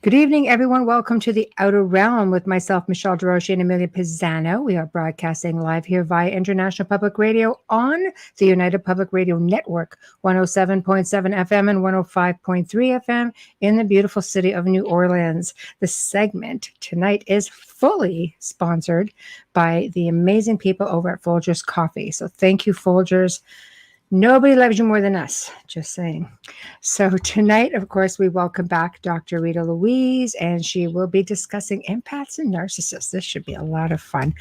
Good evening, everyone. Welcome to the Outer Realm with myself, Michelle Desrochers and Amelia Pisano. We are broadcasting live here via International Public Radio on the United Public Radio Network, 107.7 FM and 105.3 FM in the beautiful city of New Orleans. The segment tonight is fully sponsored by the amazing people over at Folgers Coffee. So thank you, Folgers. Nobody loves you more than us, just saying. So tonight, of course, we welcome back Dr. Rita Louise, and she will be discussing empaths and narcissists. This should be a lot of fun.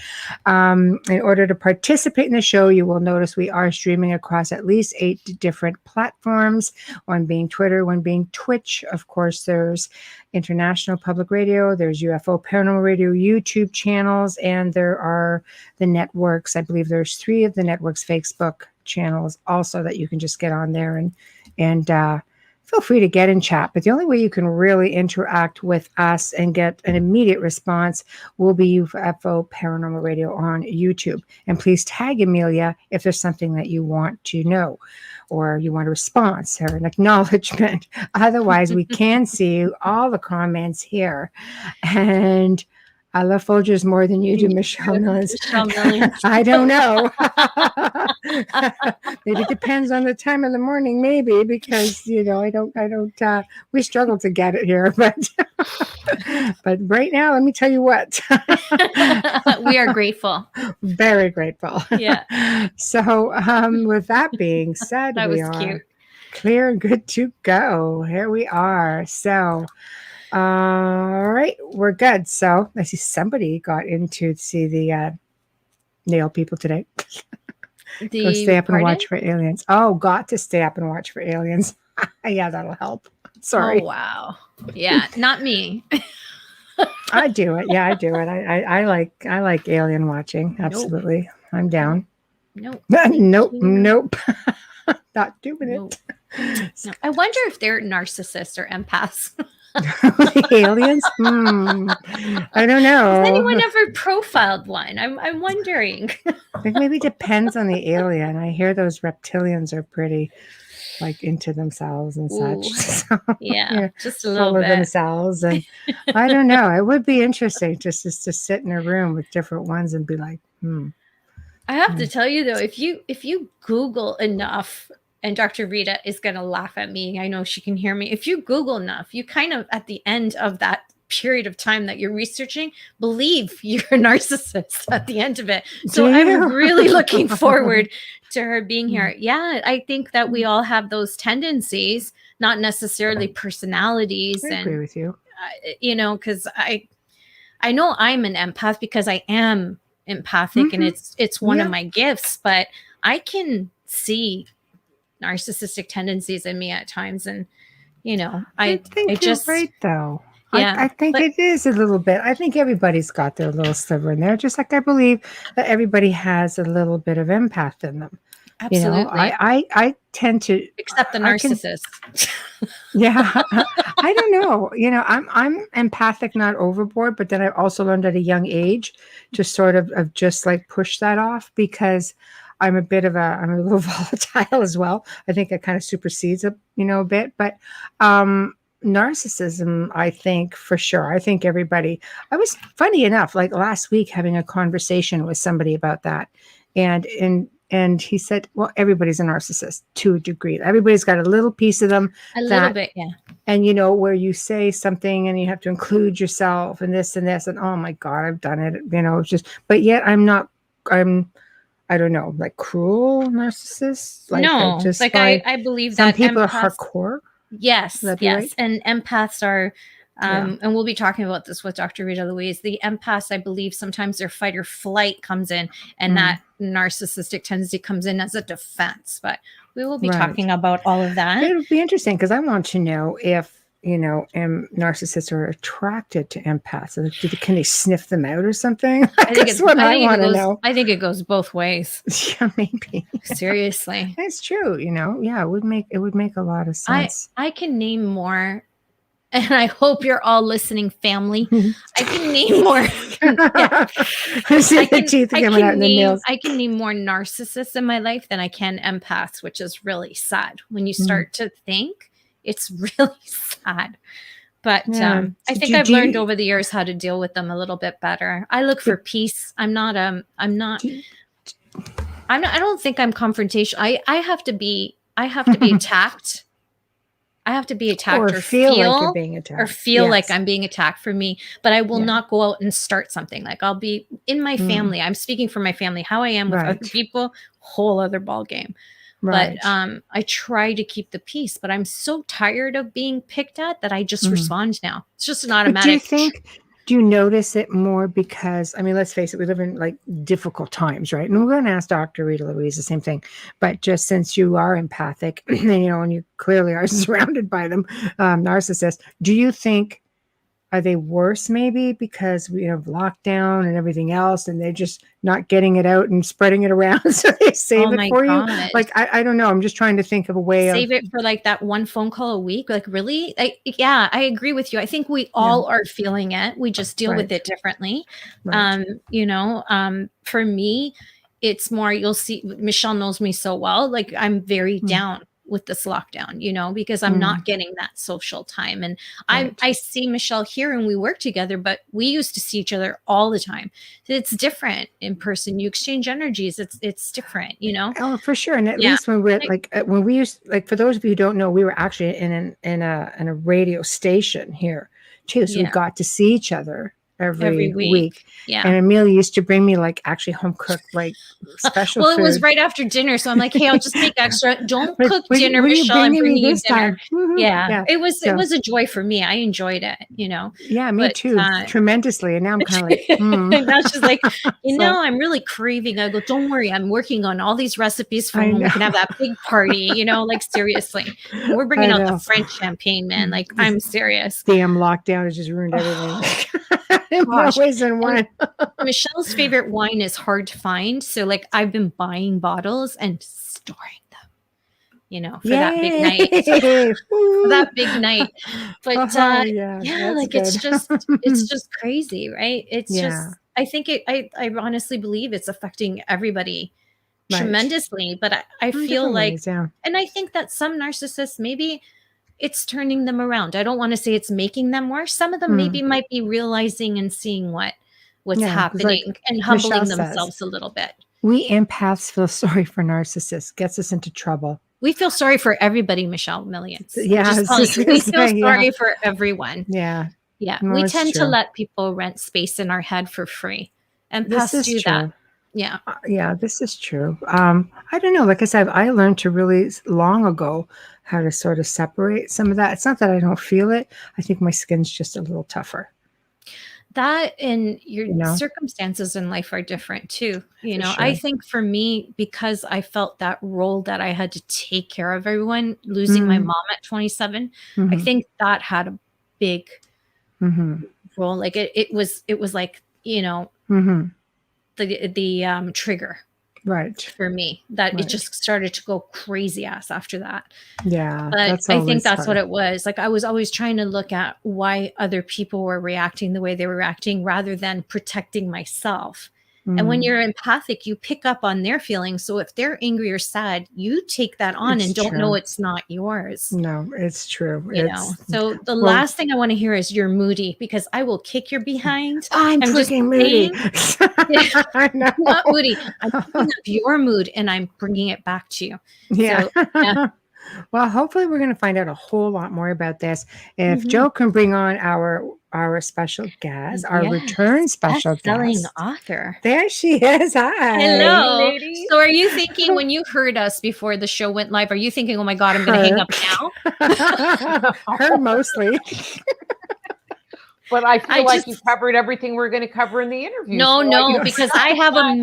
In order to participate in the show, you will notice we are streaming across at least 8 different platforms, one being Twitter, one being Twitch. Of course, there's International Public Radio, there's UFO Paranormal Radio YouTube channels, and there are the networks. I believe there's 3 of the networks' Facebook channels also that you can just get on there and feel free to get in chat. But the only way you can really interact with us and get an immediate response will be UFO Paranormal Radio on YouTube. And please tag Amelia if there's something that you want to know or you want a response or an acknowledgement. Otherwise, we can see all the comments here. And I love Folgers more than you do, Michelle Millins. I don't know. It depends on the time of the morning, maybe, because I don't. We struggle to get it here, but right now, let me tell you what. We are grateful. Very grateful. Yeah. So, with that being said, we are cute. Clear and good to go. Here we are. So. All right, we're good. So I see somebody got in to see the nail people today. Go stay up and watch for aliens. Oh, got to stay up and watch for aliens. Yeah, that'll help. Sorry. Oh, wow. Yeah, not me. I do it. Yeah, I do it. I like alien watching. Absolutely. Nope. I'm down. Nope. Nope. Not doing it. No. I wonder if they're narcissists or empaths. The aliens? I don't know. Has anyone ever profiled one? I'm wondering. I think maybe it depends on the alien. I hear those reptilians are pretty into themselves and such. So, yeah, just a little bit. Full of themselves. And I don't know. It would be interesting just to sit in a room with different ones and be like, I have to tell you though, if you Google enough, and Dr. Rita is going to laugh at me. I know she can hear me. If you Google enough, you kind of, at the end of that period of time that you're researching, believe you're a narcissist at the end of it. So I'm really looking forward to her being here. Yeah, I think that we all have those tendencies, not necessarily personalities. I agree with you. Because I know I'm an empath because I am empathic and it's one of my gifts, but I can see narcissistic tendencies in me at times, and I think you're right though. Yeah, I think it is a little bit. I think everybody's got their little sliver in there, just like I believe that everybody has a little bit of empath in them. Absolutely. I tend to, except the narcissist. Yeah, I don't know. I'm empathic, not overboard, but then I also learned at a young age to sort of just push that off because I'm a little volatile as well. I think it kind of supersedes a bit, but narcissism, I think for sure. I think everybody, I was funny enough, last week having a conversation with somebody about that. And he said, well, everybody's a narcissist to a degree. Everybody's got a little piece of them. Little bit, yeah. And where you say something and you have to include yourself and this and this, and oh my God, I've done it, but yet I don't know, cruel narcissists. No, I believe some that people are hardcore. Yes, yes, right? And empaths are, and we'll be talking about this with Dr. Rita Louise. The empaths, I believe, sometimes their fight or flight comes in, and that narcissistic tendency comes in as a defense. But we will be talking about all of that. It'll be interesting because I want to know if narcissists are attracted to empaths. Can they sniff them out or something? I think I want to know. I think it goes both ways. Yeah, maybe. Seriously, it's true. Yeah, it would make a lot of sense. I can name more, and I hope you're all listening, family. I can name more. I can name more narcissists in my life than I can empaths, which is really sad when you start to think. It's really sad. But Yeah. I So think I've learned over the years how to deal with them a little bit better. I look for peace. I don't think I'm confrontational. I have to be attacked. I have to be attacked or feel like you're being attacked. or feel like I'm being attacked for me, but I will not go out and start something. Like I'll be in my family. I'm speaking for my family. How I am with other people, whole other ball game. Right. But I try to keep the peace, but I'm so tired of being picked at that I just respond now. It's just an automatic. Do you notice it more because, I mean, let's face it, we live in like difficult times, right? And we're going to ask Dr. Rita Louise the same thing, but just since you are empathic, and, and you clearly are surrounded by them, narcissists, do you think, are they worse maybe because we have lockdown and everything else and they're just not getting it out and spreading it around so they save it for you? Like, I don't know. I'm just trying to think of a way save it for like that one phone call a week. Like really? Yeah, I agree with you. I think we all are feeling it. We just deal with it differently. Right. For me, it's more, you'll see, Michelle knows me so well. Like I'm very down with this lockdown, because I'm not getting that social time. And I see Michelle here and we work together, but we used to see each other all the time. It's different in person. You exchange energies. It's different, Oh, for sure. And at least when we're when we used, like, for those of you who don't know, we were actually in a radio station here too. So we got to see each other every week. Yeah. And Amelia used to bring me like actually home cooked like special food. It was right after dinner. So I'm like, hey, I'll just make extra. Don't cook dinner, Michelle. I'm bringing you dinner. Yeah. It was a joy for me. I enjoyed it, Yeah, me too. Tremendously. And now I'm kind of like, and now she's like, I'm really craving. I go, don't worry. I'm working on all these recipes for when we can have that big party, like seriously. We're bringing out the French champagne, man. Like I'm serious. Damn lockdown has just ruined everything. More ways than one. Michelle's favorite wine is hard to find. So like I've been buying bottles and storing them, for that big night. For that big night. But like good. it's just crazy, right? It's just, I think I honestly believe it's affecting everybody tremendously. But I feel like, and I think that some narcissists, maybe it's turning them around. I don't want to say it's making them worse. Some of them maybe might be realizing and seeing what's happening and humbling themselves a little bit. We empaths feel sorry for narcissists. Gets us into trouble. We feel sorry for everybody, Michelle, millions. Yeah. We feel sorry for everyone. Yeah. Yeah. No, we tend to let people rent space in our head for free. Empaths do that. Yeah. Yeah, this is true. I don't know. Like I said, I learned to really long ago how to sort of separate some of that. It's not that I don't feel it. I think my skin's just a little tougher. That and your circumstances in life are different too. I think for me, because I felt that role that I had to take care of everyone, losing my mom at 27, I think that had a big role. Like it was like, the trigger for me that it just started to go crazy ass after that. Yeah. But I think that's what it was. Like I was always trying to look at why other people were reacting the way they were reacting rather than protecting myself. And when you're empathic, you pick up on their feelings. So if they're angry or sad, you take that on and don't know it's not yours. No, it's true. So the last thing I want to hear is you're moody, because I will kick your behind. I'm just moody. I'm not moody. I'm picking up your mood and I'm bringing it back to you. Yeah. So, well, hopefully we're going to find out a whole lot more about this. If Joe can bring on our special guest, our return special best-selling author. There she is. Hi. Hello. Lady. So are you thinking, when you heard us before the show went live, are you thinking, oh my God, I'm going to hang up now? Her mostly. But I feel like you covered everything we're going to cover in the interview. No, because I have a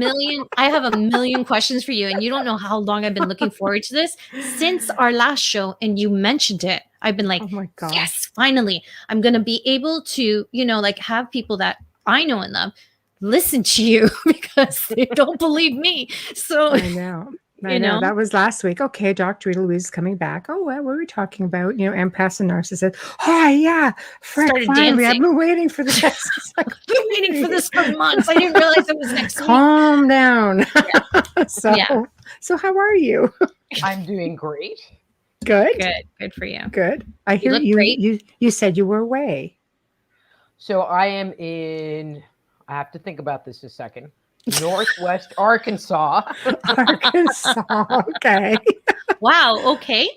million questions for you, and you don't know how long I've been looking forward to this since our last show, and you mentioned it. I've been like, oh my God. Yes, finally, I'm going to be able to, like have people that I know and love listen to you because they don't believe me. So I know. I know that was last week. Okay, Dr. Rita Louise is coming back. Oh, what were we talking about? Empaths and narcissists. Oh, yeah. Finally, dancing. I've been waiting for this. I've been waiting for this for months. I didn't realize it was next week. Calm down. So how are you? I'm doing great. Good. Good for you. Good. I hear look you. great. You said you were away. So I am in, I have to think about this a second, Northwest Arkansas. Arkansas. Okay. Wow. Okay.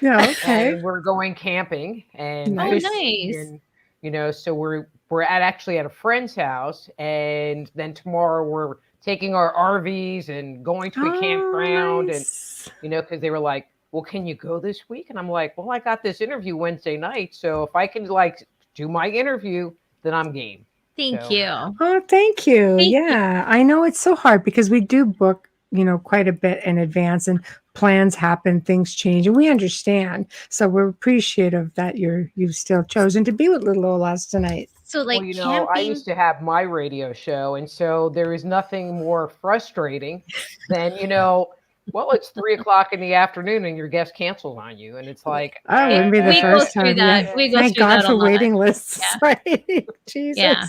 Yeah. Okay. And we're going camping and Nice. Oh, fishing nice. and, you know, so we're actually at a friend's house, and then tomorrow we're taking our RVs and going to a campground. Nice. And, you know, because they were like, well, can you go this week? And I'm like, well, I got this interview Wednesday night, so if I can like do my interview, then I'm game. Thank So- you. Oh, thank you. Thank you. Yeah, I know it's so hard because we do book, quite a bit in advance, and plans happen, things change, and we understand. So we're appreciative that you've still chosen to be with little Olas tonight. So like Well, you know, I camping. used to have my radio show, and so there is nothing more frustrating than, you know, well, it's 3 o'clock in the afternoon and your guest cancels on you, and it's like, Oh, it wouldn't be the we go first through time. that. Yeah. We go Thank through God that a for lot. waiting lists. Yeah. Right? Jesus. Yeah.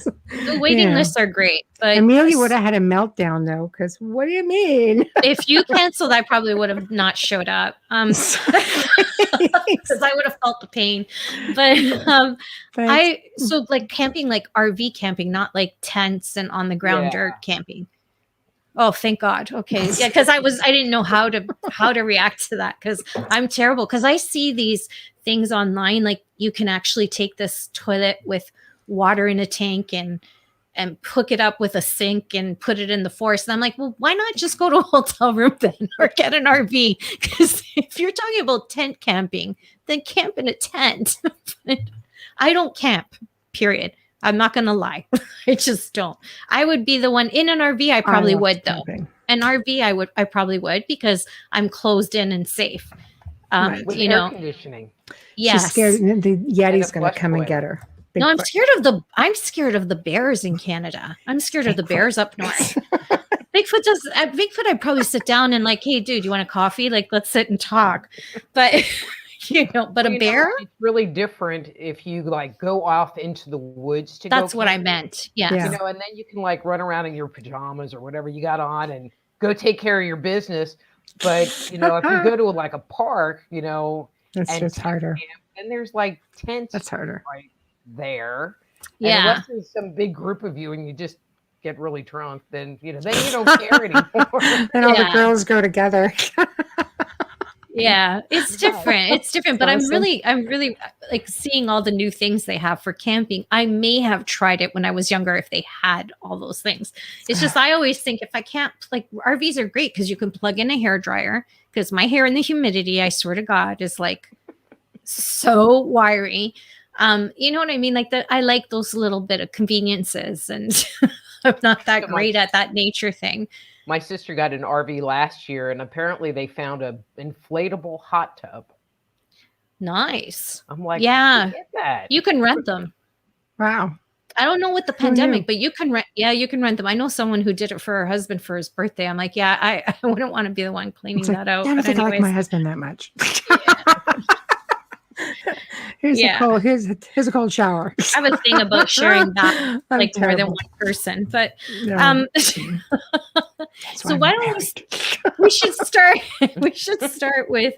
The waiting Yeah. lists are great, but Amelia would have had a meltdown though, because what do you mean? if you canceled, I probably would have not showed up. Because I would have felt the pain. But so like camping, like RV camping, not like tents and on the ground dirt camping. Oh, thank God. Okay. Yeah, because I didn't know how to react to that, because I'm terrible. Because I see these things online, like you can actually take this toilet with water in a tank and hook it up with a sink and put it in the forest. And I'm like, well, why not just go to a hotel room then, or get an RV? Because if you're talking about tent camping, then camp in a tent. But I don't camp, period. I'm not going to lie. I just don't. I would be the one in an RV. I probably would though. An RV, I probably would, because I'm closed in and safe. with You air know, conditioning. She's yes. scared the Yeti's a going to flush come and toilet. get her. No, I'm Bigfoot. scared of the bears in Canada. I'm scared of the bears up north. Bigfoot, I'd probably sit down and like, hey, dude, you want a coffee? Like, let's sit and talk. But but a bear? It's really different if you like go off into the woods to That's go what I camping. meant. Yes. Yeah. You know, and then you can like run around in your pajamas or whatever you got on and go take care of your business. But you know, if you go to like a park, you know, That's just harder. and there's like tents That's harder. right there. Yeah. And unless there's some big group of you and you just get really drunk, then you don't care anymore. And all the Yeah. girls go together. Yeah, it's different. It's different, but Awesome. I'm really like seeing all the new things they have for camping. I may have tried it when I was younger if they had all those things. It's just I always think if I can't, like, RVs are great because you can plug in a hair dryer, because my hair in the humidity, I swear to God, is like so wiry. You know what I mean? Like I like those little bit of conveniences, and I'm not that So great at that nature thing. My sister got an RV last year, and apparently they found a inflatable hot tub. Nice. I'm like, Yeah. "Where'd you get that?" You can rent them. Wow. I don't know with the Who knew? pandemic, but you can rent. Yeah, you can rent them. I know someone who did it for her husband for his birthday. I'm like, yeah, I wouldn't want to be the one cleaning It's like, that out. I don't But think I like my anyways, husband that much. Yeah. Here's a cold shower. I have a thing about sharing that I'm like more than terrible. one person. But No, so that's why I'm why don't married. we should start? We should start with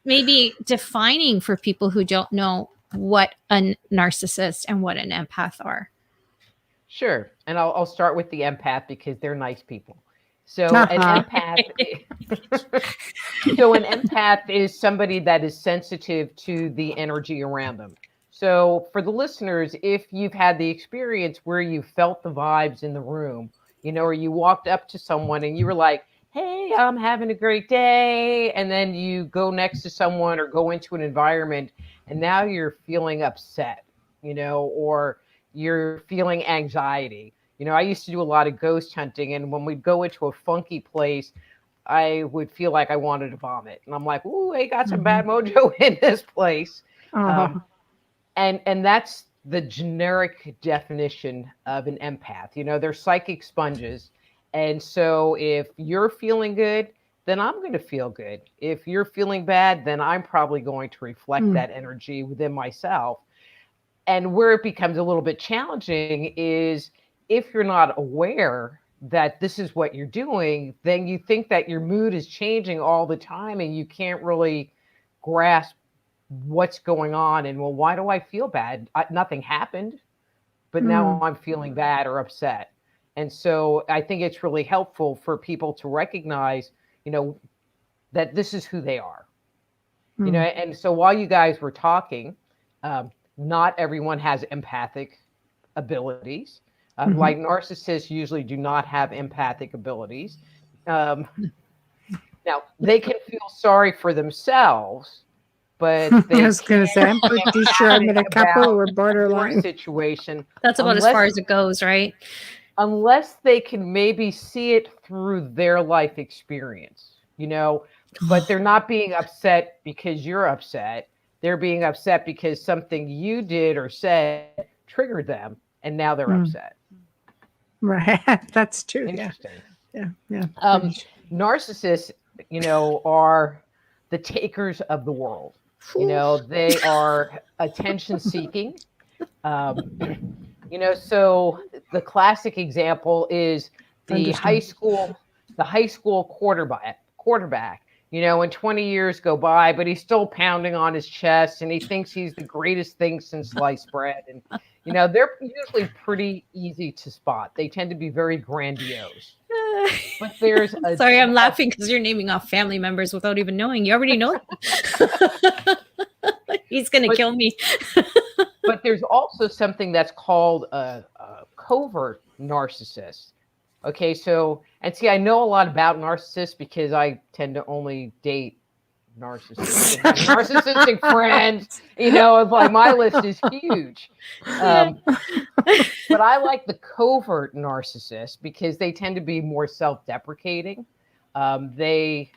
maybe defining for people who don't know what a narcissist and what an empath are. Sure. And I'll start with the empath because they're nice people. So an empath is somebody that is sensitive to the energy around them. So for the listeners, if you've had the experience where you felt the vibes in the room, you know, or you walked up to someone and you were like, hey, I'm having a great day. And then you go next to someone or go into an environment and now you're feeling upset, you know, or you're feeling anxiety. You know, I used to do a lot of ghost hunting, and when we'd go into a funky place, I would feel like I wanted to vomit. And I'm like, ooh, they got some bad mojo in this place. Oh, And that's the generic definition of an empath. You know, they're psychic sponges. And so if you're feeling good, then I'm going to feel good. If you're feeling bad, then I'm probably going to reflect that energy within myself. And where it becomes a little bit challenging is if you're not aware that this is what you're doing, then you think that your mood is changing all the time and you can't really grasp what's going on, and well, why do I feel bad? Nothing happened, but now I'm feeling bad or upset. And so I think it's really helpful for people to recognize, that this is who they are. And so while you guys were talking, not everyone has empathic abilities. Like narcissists usually do not have empathic abilities. Now, they can feel sorry for themselves, but they I was going to say, I'm pretty sure I met a couple who were borderline. Situation. That's about as far as it goes, right? Unless they can maybe see it through their life experience, but they're not being upset because you're upset. They're being upset because something you did or said triggered them, and now they're upset. Right. That's true. Interesting. Yeah. Narcissists, are the takers of the world. They are attention seeking. So the classic example is the high school quarterback. When 20 years go by, but he's still pounding on his chest and he thinks he's the greatest thing since sliced bread. And, they're usually pretty easy to spot. They tend to be very grandiose. But there's sorry, I'm laughing because you're naming off family members without even knowing. You already know. He's going to kill me. But there's also something that's called a covert narcissist. Okay, so, and see, I know a lot about narcissists because I tend to only date narcissists. Narcissistic friends, like my list is huge. But I like the covert narcissist because they tend to be more self-deprecating. They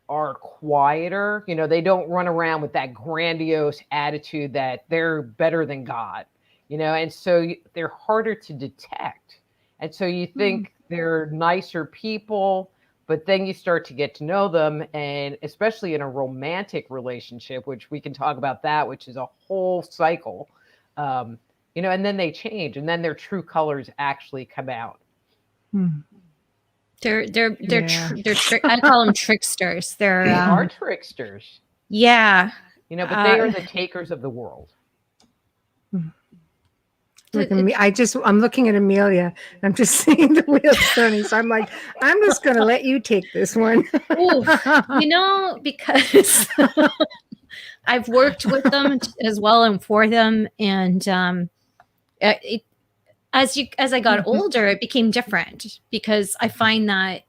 are quieter. They don't run around with that grandiose attitude that they're better than God, and so they're harder to detect. And so you think they're nicer people, but then you start to get to know them, and especially in a romantic relationship, which we can talk about that, which is a whole cycle, and then they change, and then their true colors actually come out. They're I call them tricksters. They are tricksters. Yeah. But they are the takers of the world. Look at me. I'm looking at Amelia. And I'm just seeing the wheels turning. So I'm like, I'm just going to let you take this one. Because I've worked with them as well and for them. And as I got older, it became different because I find that,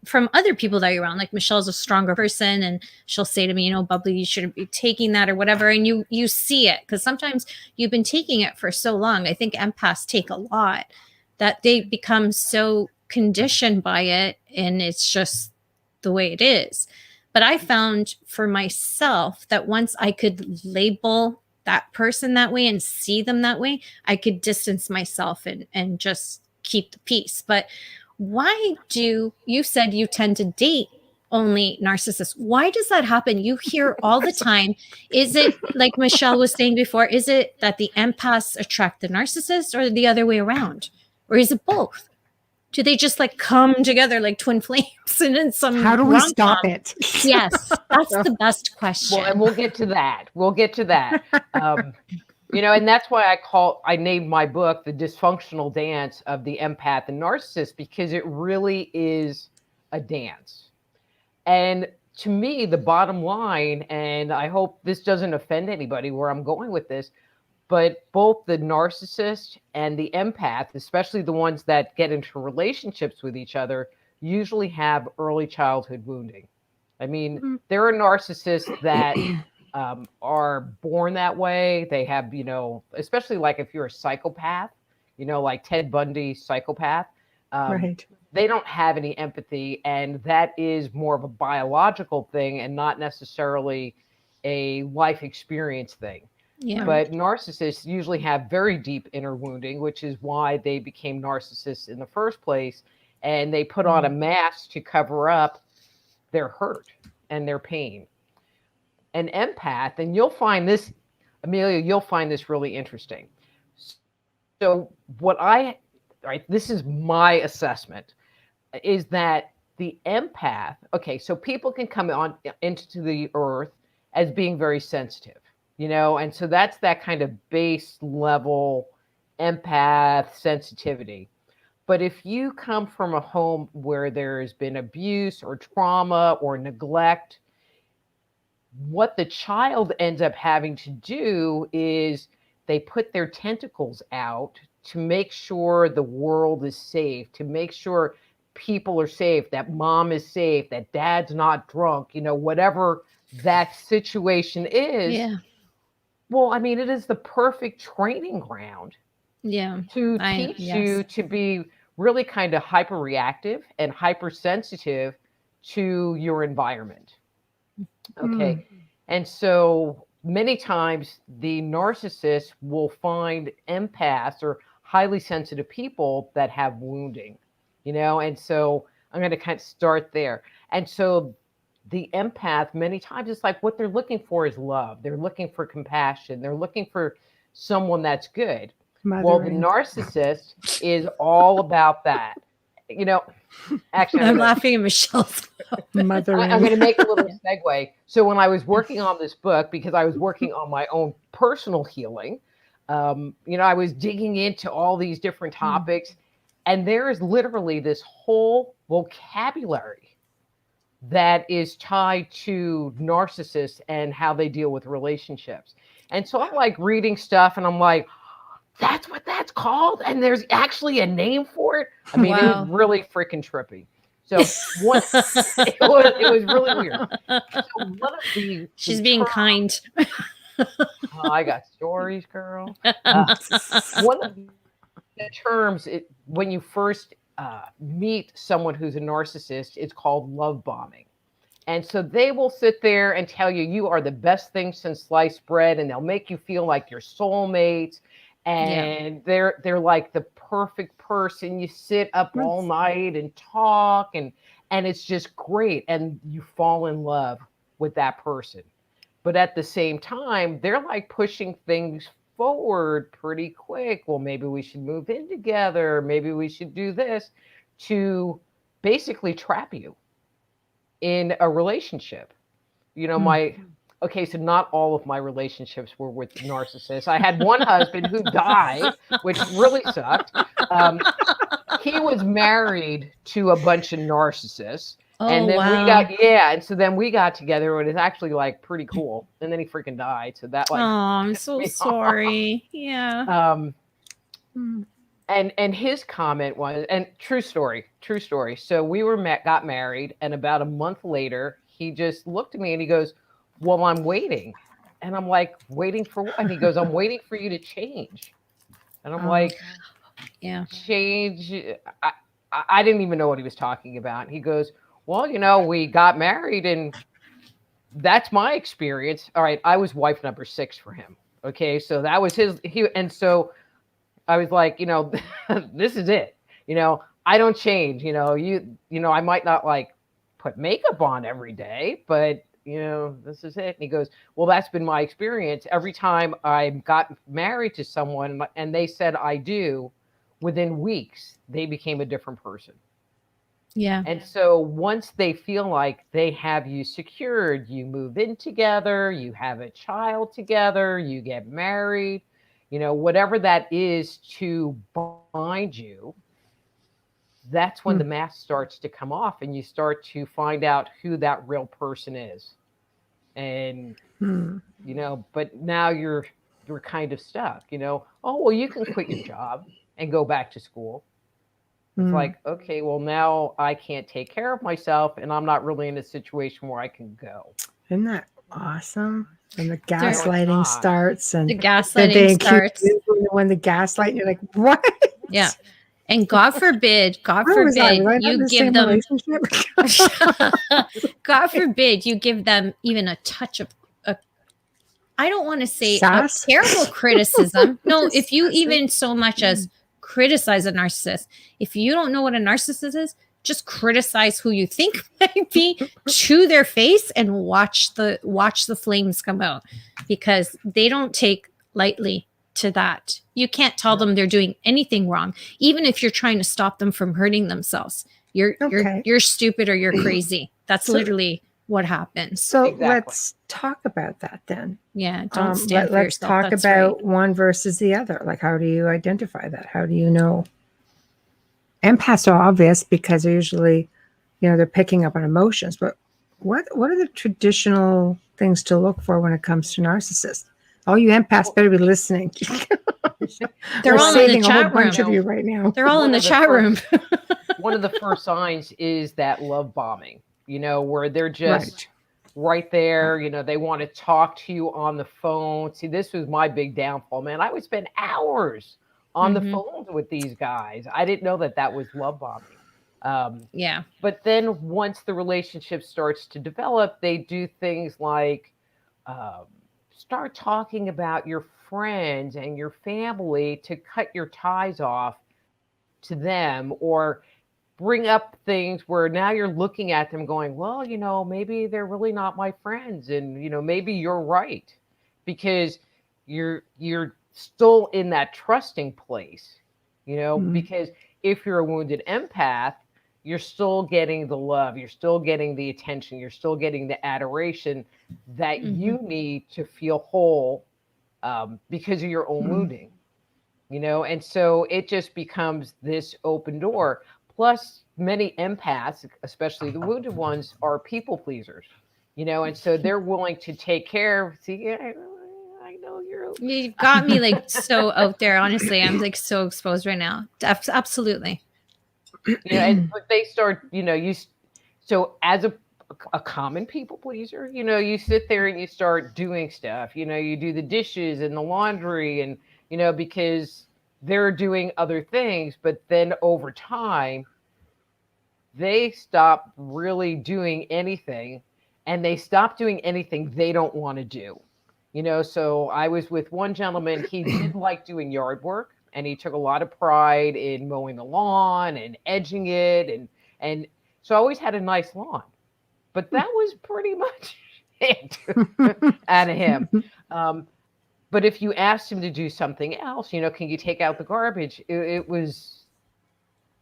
from other people that you're around, like Michelle's a stronger person and she'll say to me, Bubbly, you shouldn't be taking that or whatever. And you see it because sometimes you've been taking it for so long. I think empaths take a lot that they become so conditioned by it. And it's just the way it is. But I found for myself that once I could label that person that way and see them that way, I could distance myself and just keep the peace. But why you said you tend to date only narcissists? Why does that happen? You hear all the time. Is it like Michelle was saying before? Is it that the empaths attract the narcissists or the other way around? Or is it both? Do they just come together like twin flames and in some How do we stop it? Yes, that's the best question. Well, and we'll get to that. And that's why I named my book The Dysfunctional Dance of the Empath and Narcissist, because it really is a dance. And to me, the bottom line, and I hope this doesn't offend anybody where I'm going with this, but both the narcissist and the empath, especially the ones that get into relationships with each other, usually have early childhood wounding. I mean, there are narcissists that are born that way. They have, especially like if you're a psychopath, like Ted Bundy psychopath, right. They don't have any empathy. And that is more of a biological thing and not necessarily a life experience thing. Yeah. But narcissists usually have very deep inner wounding, which is why they became narcissists in the first place. And they put on a mask to cover up their hurt and their pain. An empath, and you'll find this, Amelia, you'll find this really interesting. So this is my assessment, is that the empath, okay, so people can come on into the earth as being very sensitive, and so that's that kind of base level empath sensitivity. But if you come from a home where there has been abuse or trauma or neglect, what the child ends up having to do is they put their tentacles out to make sure the world is safe, to make sure people are safe, that mom is safe, that dad's not drunk, whatever that situation is. Yeah. Well, I mean, it is the perfect training ground to teach you to be really kind of hyperreactive and hypersensitive to your environment. Okay. And so many times the narcissist will find empaths or highly sensitive people that have wounding, and so I'm going to kind of start there. And so the empath, many times it's like what they're looking for is love. They're looking for compassion. They're looking for someone that's good. Well, the narcissist is all about that. Actually, I'm laughing at Michelle's mothering. I'm going to make a little segue. So when I was working on this book, because I was working on my own personal healing, I was digging into all these different topics, and there is literally this whole vocabulary that is tied to narcissists and how they deal with relationships. And so I'm like reading stuff, and I'm like, that's what that's called, and there's actually a name for it. I mean, It was really freaking trippy. So it was really weird. So one of she's being kind. I got stories, girl. One of the terms when you first meet someone who's a narcissist, it's called love bombing. And so they will sit there and tell you, you are the best thing since sliced bread, and they'll make you feel like you're soulmates. And they're like the perfect person. You sit up all night and talk, and it's just great. And you fall in love with that person. But at the same time, they're like pushing things forward pretty quick. Well, maybe we should move in together. Maybe we should do this, to basically trap you in a relationship. Okay, so not all of my relationships were with narcissists. I had one husband who died, which really sucked. He was married to a bunch of narcissists. And then and so then we got together, and it's actually like pretty cool. And then he freaking died. So that I'm so sorry. Yeah. And his comment was, and true story. So we got married, and about a month later, he just looked at me and he goes, well, I'm waiting. And I'm like, waiting for what? And he goes, I'm waiting for you to change. And I'm like, change. I didn't even know what he was talking about. He goes, well, we got married, and that's my experience. All right. I was wife number 6 for him. Okay. So that was and so I was like, this is it. I don't change, I might not like put makeup on every day, but this is it. And he goes, well, that's been my experience. Every time I got married to someone and they said, I do, within weeks, they became a different person. Yeah. And so once they feel like they have you secured, you move in together, you have a child together, you get married, whatever that is to bind you, that's when the mask starts to come off, and you start to find out who that real person is. And, but now you're kind of stuck, oh, well, you can quit your job and go back to school. It's like, okay, well, now I can't take care of myself, and I'm not really in a situation where I can go. Isn't that awesome? And the gaslighting starts, and the gaslighting starts. When the gaslight, you're like, what? Yeah. And God forbid you give them God forbid you give them even a touch of I don't want to say a terrible criticism. No, if you even so much as criticize a narcissist, if you don't know what a narcissist is, just criticize who you think might be to their face and watch the flames come out, because they don't take lightly to that. You can't tell them they're doing anything wrong, even if you're trying to stop them from hurting themselves. You're stupid or you're crazy. That's literally what happens. So Exactly. let's talk about that then. Yeah, don't stand for Let's yourself. talk That's about right. one versus the other. Like, how do you identify that? How do you know? Empaths are obvious because they're usually, they're picking up on emotions. But what are the traditional things to look for when it comes to narcissists? All you empaths better be listening. They're We're all in the saving a whole chat bunch room. of you right now. They're all in One the of the chat room. One of the first signs is that love bombing, where they're just Right. right there. They want to talk to you on the phone. See, this was my big downfall, man. I would spend hours on the phone with these guys. I didn't know that was love bombing. Yeah. But then once the relationship starts to develop, they do things like um, start talking about your friends and your family to cut your ties off to them, or bring up things where now you're looking at them going, well, maybe they're really not my friends. And, maybe you're right, because you're still in that trusting place, because if you're a wounded empath, you're still getting the love, you're still getting the attention, you're still getting the adoration that you need to feel whole, because of your own wounding. And so it just becomes this open door. Plus, many empaths, especially the wounded ones, are people pleasers, and so they're willing to take care. See, I know You got me like so out there. Honestly, I'm like so exposed right now. Absolutely. But they start, so as a common people pleaser, you sit there and you start doing stuff, you do the dishes and the laundry, and, because they're doing other things. But then over time, they stop really doing anything, and they stop doing anything they don't want to do. So I was with one gentleman, he did like doing yard work, and he took a lot of pride in mowing the lawn and edging it, and so I always had a nice lawn. But that was pretty much it out of him. But if you asked him to do something else, can you take out the garbage? It was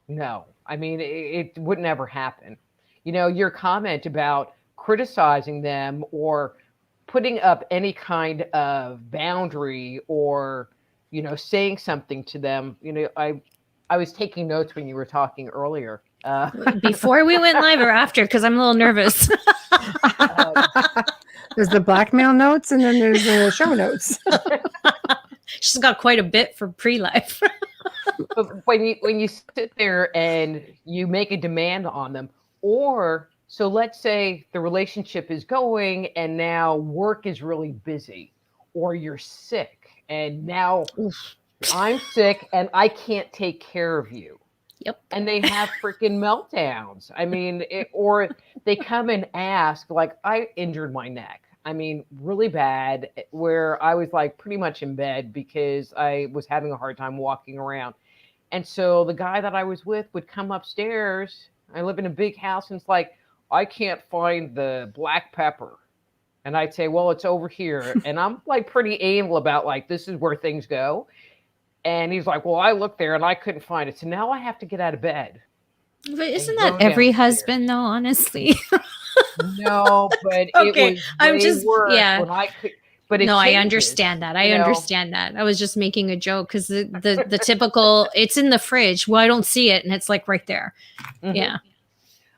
no. I mean, it wouldn't ever happen. Your comment about criticizing them or putting up any kind of boundary, or, saying something to them, I was taking notes when you were talking earlier. Before we went live or after? Because I'm a little nervous. There's the blackmail notes, and then there's the show notes. She's got quite a bit for pre-life. But when you sit there and you make a demand on them, or so let's say the relationship is going and now work is really busy, or you're sick and now I'm sick and I can't take care of you. Yep. And they have freaking meltdowns. I mean, or they come and ask, like, I injured my neck. I mean, really bad, where I was like pretty much in bed because I was having a hard time walking around. And so the guy that I was with would come upstairs. I live in a big house, and it's like, I can't find the black pepper. And I'd say, well, it's over here. And I'm like pretty anal about like, this is where things go. And he's like, well, I looked there and I couldn't find it. So now I have to get out of bed. But isn't that every husband though, honestly? No, but okay. It was worse when I could. But no, changes, I understand that. I understand that. I was just making a joke because the typical, it's in the fridge. Well, I don't see it, and it's like right there. Mm-hmm. Yeah.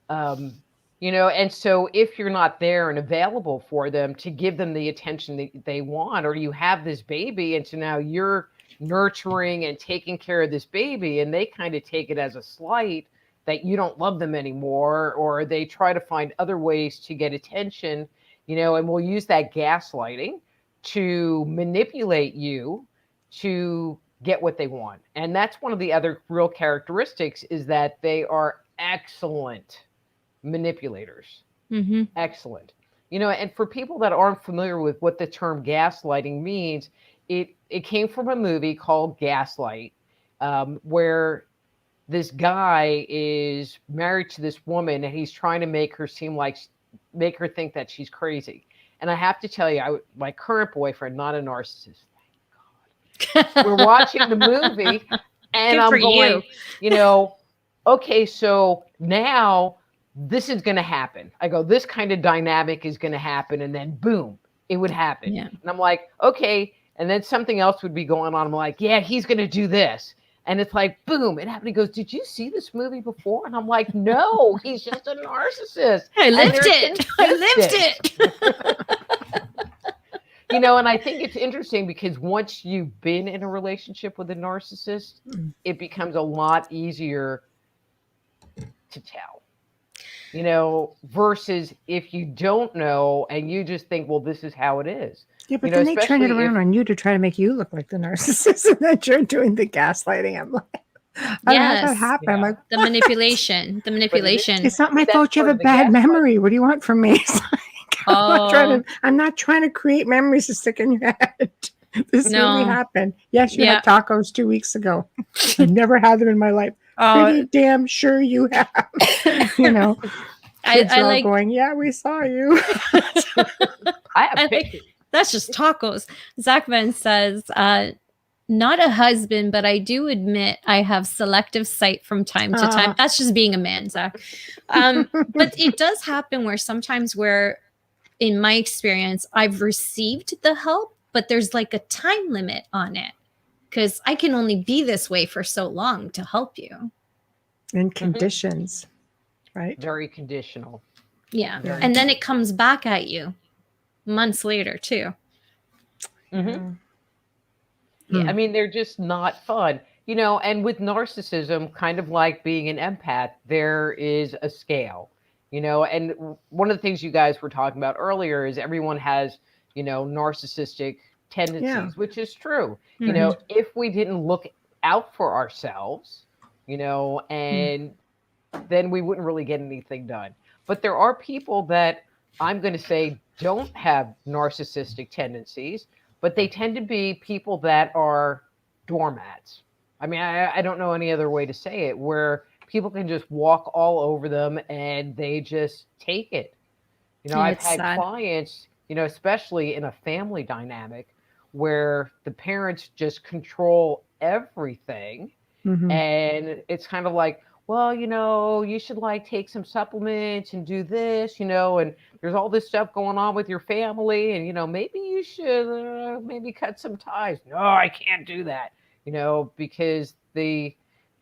And so if you're not there and available for them to give them the attention that they want, or you have this baby, and so now you're nurturing and taking care of this baby, and they kind of take it as a slight that you don't love them anymore, or they try to find other ways to get attention, and we'll use that gaslighting to manipulate you to get what they want. And that's one of the other real characteristics, is that they are excellent manipulators. Mm-hmm. Excellent. And for people that aren't familiar with what the term gaslighting means, it came from a movie called Gaslight, where this guy is married to this woman, and he's trying to make her think that she's crazy. And I have to tell you, my current boyfriend, not a narcissist, thank God. We're watching the movie, and I'm going, okay, so now this is going to happen. I go, this kind of dynamic is going to happen. And then boom, it would happen. Yeah. And I'm like, okay. And then something else would be going on. I'm like, yeah, he's going to do this. And it's like, boom, it happened. He goes, did you see this movie before? And I'm like, no, he's just a narcissist. I lived it. You know, and I think it's interesting because once you've been in a relationship with a narcissist, it becomes a lot easier to tell, you know, versus if you don't know and you just think, well, this is how it is. Yeah, but You know, then they turn it especially around on you to try to make you look like the narcissist, and then you're doing the gaslighting. I'm like, how did that Yes. happen? I'm Yeah. like, The manipulation. The manipulation. it's not my That's fault you have a part of the bad gaslighting. memory. What do you want from me? It's like, Oh, I'm not trying to create memories to stick in your head. This No. really happened. Yes, you Yeah. had tacos 2 weeks ago. I've never had them in my life. Pretty damn sure you have. You know, kids I are all like going, yeah, we saw you. I have I like- pictures. that's just tacos. Zachman says, not a husband, but I do admit I have selective sight from time to time. That's just being a man, Zach. But it does happen where sometimes where, in my experience, I've received the help, but there's like a time limit on it because I can only be this way for so long to help you. In conditions, right? Very conditional. Yeah. Yeah. And then it comes back at you months later, too. Mhm. Hmm. Yeah, I mean, they're just not fun, you know. And with narcissism, kind of like being an empath, there is a scale, you know. And one of the things you guys were talking about earlier is everyone has, you know, narcissistic tendencies, Yeah. which is true. You know, if we didn't look out for ourselves, you know, and then we wouldn't really get anything done. But there are people that I'm going to say don't have narcissistic tendencies, but they tend to be people that are doormats. I mean, I don't know any other way to say it, where people can just walk all over them and they just take it. You know, Yeah, I've it's had sad. clients, you know, especially in a family dynamic where the parents just control everything. Mhm. And it's kind of like, well, you know, you should like take some supplements and do this, you know, and there's all this stuff going on with your family. And, you know, maybe you should maybe cut some ties. No, I can't do that, you know, because the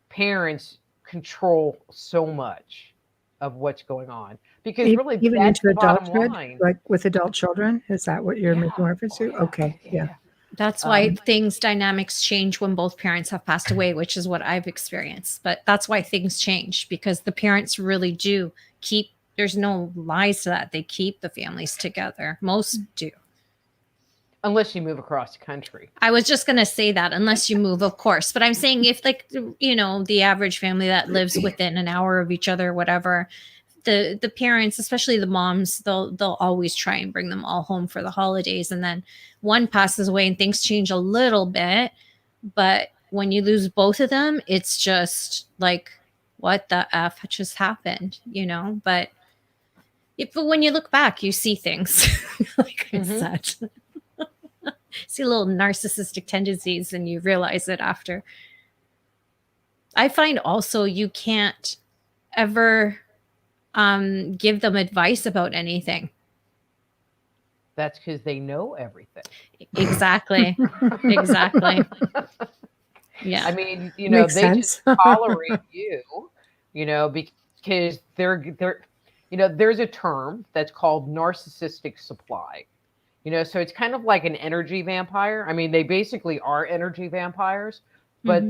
parents control so much of what's going on. Because really, Even that's into the bottom adulthood, line. like with adult children, is that what you're making reference to? Okay, yeah. That's why things dynamics change when both parents have passed away, which is what I've experienced. But that's why things change, because the parents really do keep, there's no lies to that. They keep the families together. Most do. Unless you move across the country. I was just going to say that, unless you move, of course. But I'm saying if, like, you know, the average family that lives within an hour of each other, whatever, the parents, especially the moms, they'll always try and bring them all home for the holidays. And then one passes away and things change a little bit. But when you lose both of them, it's just like, what the F just happened, you know? But when you look back, you see things, like I said. See little narcissistic tendencies and you realize it after. I find also you can't ever give them advice about anything. That's because they know everything. Exactly. Exactly. Yeah. I mean, you know, Makes they sense. just tolerate you, you know, because they're, you know, there's a term that's called narcissistic supply. You know, so it's kind of like an energy vampire. I mean, they basically are energy vampires, but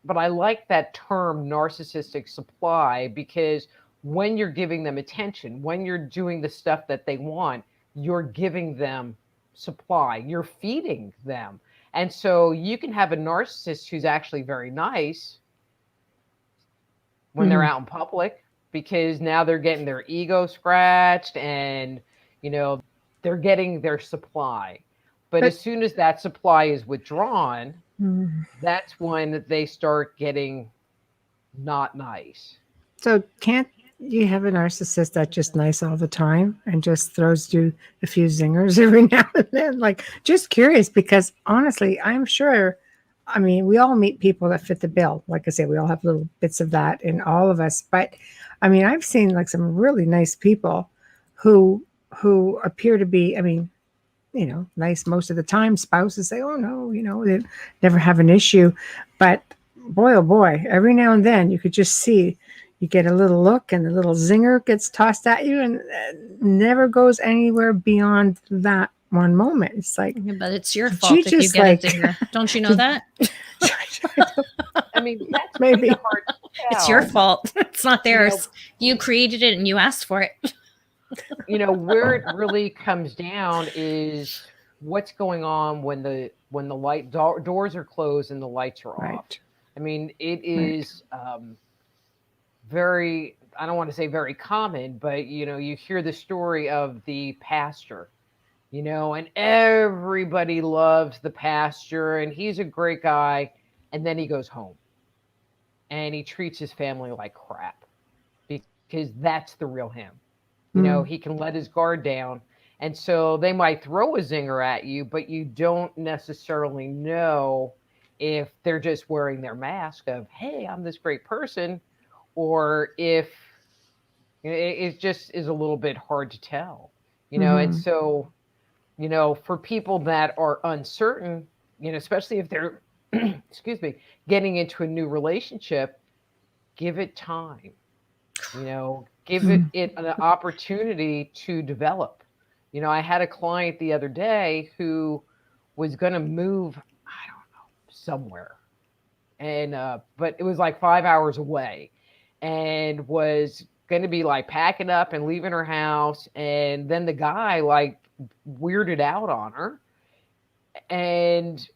but I like that term narcissistic supply because when you're giving them attention, when you're doing the stuff that they want, you're giving them supply, you're feeding them. And so you can have a narcissist who's actually very nice when they're out in public because now they're getting their ego scratched and, you know, they're getting their supply. But as soon as that supply is withdrawn, that's when they start getting not nice. So can't you have a narcissist that's just nice all the time and just throws you a few zingers every now and then? Like, just curious, because honestly, I'm sure, I mean, we all meet people that fit the bill. Like I say, we all have little bits of that in all of us. But I mean, I've seen like some really nice people who appear to be, I mean, nice most of the time. Spouses say, oh no, they never have an issue. But boy, oh boy, every now and then you could just see, you get a little look and the little zinger gets tossed at you, and it never goes anywhere beyond that one moment. It's like, But it's your did fault you if you just, get like- a zinger. Don't you know that? I mean, that's Maybe. kind of hard to tell. It's your fault. It's not You know- theirs. You created it and you asked for it. Where it really comes down is what's going on when the light doors are closed and the lights are off. Right. I mean, it is very, I don't want to say very common, but you hear the story of the pastor, and everybody loves the pastor and he's a great guy, and then he goes home and he treats his family like crap, because that's the real him. He can let his guard down. And so they might throw a zinger at you, but you don't necessarily know if they're just wearing their mask of, hey, I'm this great person, or if it just is a little bit hard to tell, And so, for people that are uncertain, especially if they're, excuse me, getting into a new relationship, give it time. Give it an opportunity to develop. I had a client the other day who was going to move, I don't know, somewhere. And, but it was like 5 hours away, and was going to be like packing up and leaving her house. And then the guy like weirded out on her. And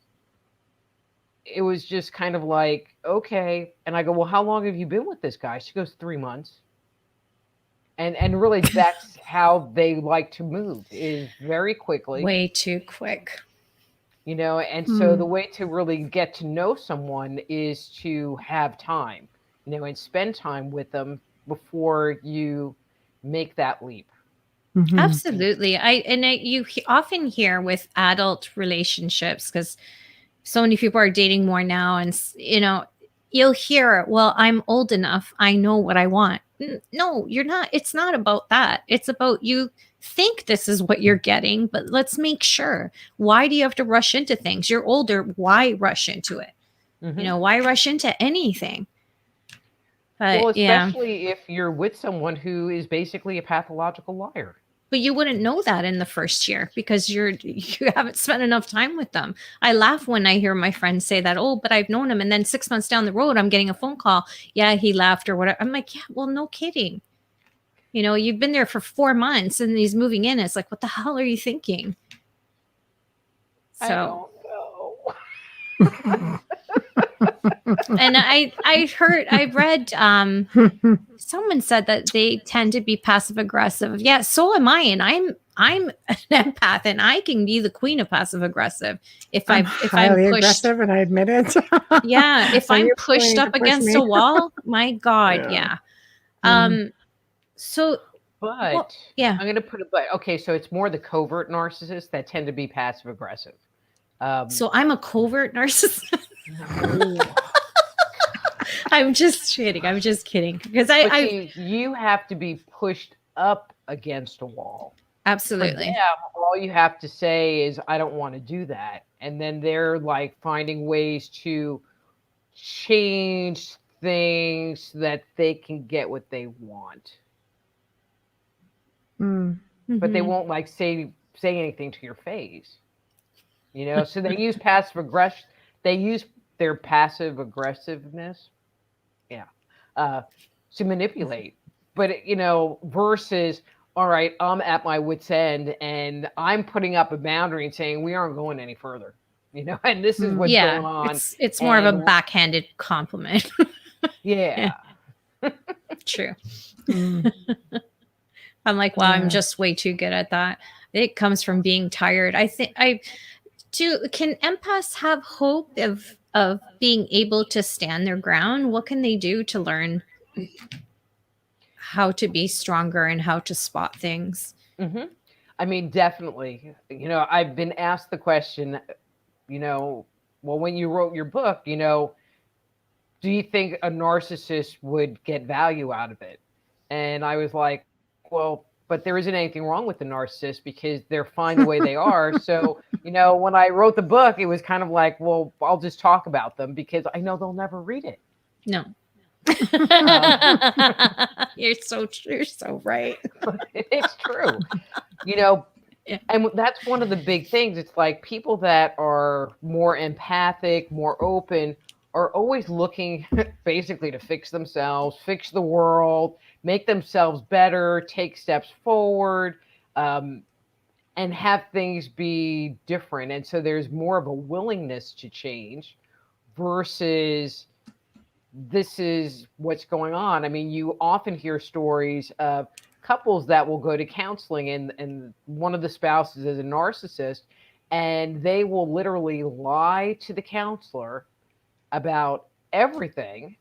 it was just kind of like, okay. And I go, well, how long have you been with this guy? She goes, 3 months. And really, that's how they like to move, is very quickly. Way too quick. And so the way to really get to know someone is to have time, and spend time with them before you make that leap. Mhm. Absolutely. You often hear with adult relationships, because so many people are dating more now, and you'll hear, well, I'm old enough, I know what I want. No, you're not. It's not about that. It's about, you think this is what you're getting, but let's make sure. Why do you have to rush into things? You're older. Why rush into it? Why rush into anything? Well, especially if you're with someone who is basically a pathological liar. But you wouldn't know that in the first year, because you haven't spent enough time with them. I laugh when I hear my friends say that, oh, but I've known him. And then 6 months down the road, I'm getting a phone call. Yeah, he left or whatever. I'm like, yeah, well, no kidding. You've been there for 4 months and he's moving in. It's like, what the hell are you thinking? So. I don't know. And I read someone said that they tend to be passive aggressive. Yeah, so am I, and I'm an empath, and I can be the queen of passive aggressive if I'm highly pushed, aggressive, and I admit it. yeah, if I'm pushed up against a wall, my God, yeah. So, but yeah, I'm going to put it. But okay, so it's more the covert narcissists that tend to be passive aggressive. So I'm a covert narcissist. No. I'm just kidding. Because you have to be pushed up against a wall. Absolutely. For them, all you have to say is, I don't want to do that. And then they're like finding ways to change things so that they can get what they want. But they won't like say anything to your face. So they use passive aggression. They use their passive aggressiveness, to manipulate. But versus, all right, I'm at my wit's end and I'm putting up a boundary and saying we aren't going any further. And this is what's going on. It's more of a backhanded compliment. Yeah. True. I'm like, wow, I'm just way too good at that. It comes from being tired. I think can empaths have hope of being able to stand their ground? What can they do to learn how to be stronger and how to spot things? I mean, definitely. I've been asked the question, well, when you wrote your book, do you think a narcissist would get value out of it? And I was like, well, but there isn't anything wrong with the narcissist because they're fine the way they are. So, when I wrote the book, it was kind of like, well, I'll just talk about them because I know they'll never read it. No. You're so right. It's true. Yeah. And that's one of the big things. It's like people that are more empathic, more open, are always looking basically to fix themselves, fix the world, make themselves better, take steps forward, and have things be different. And so there's more of a willingness to change versus this is what's going on. I mean, you often hear stories of couples that will go to counseling and one of the spouses is a narcissist, and they will literally lie to the counselor about everything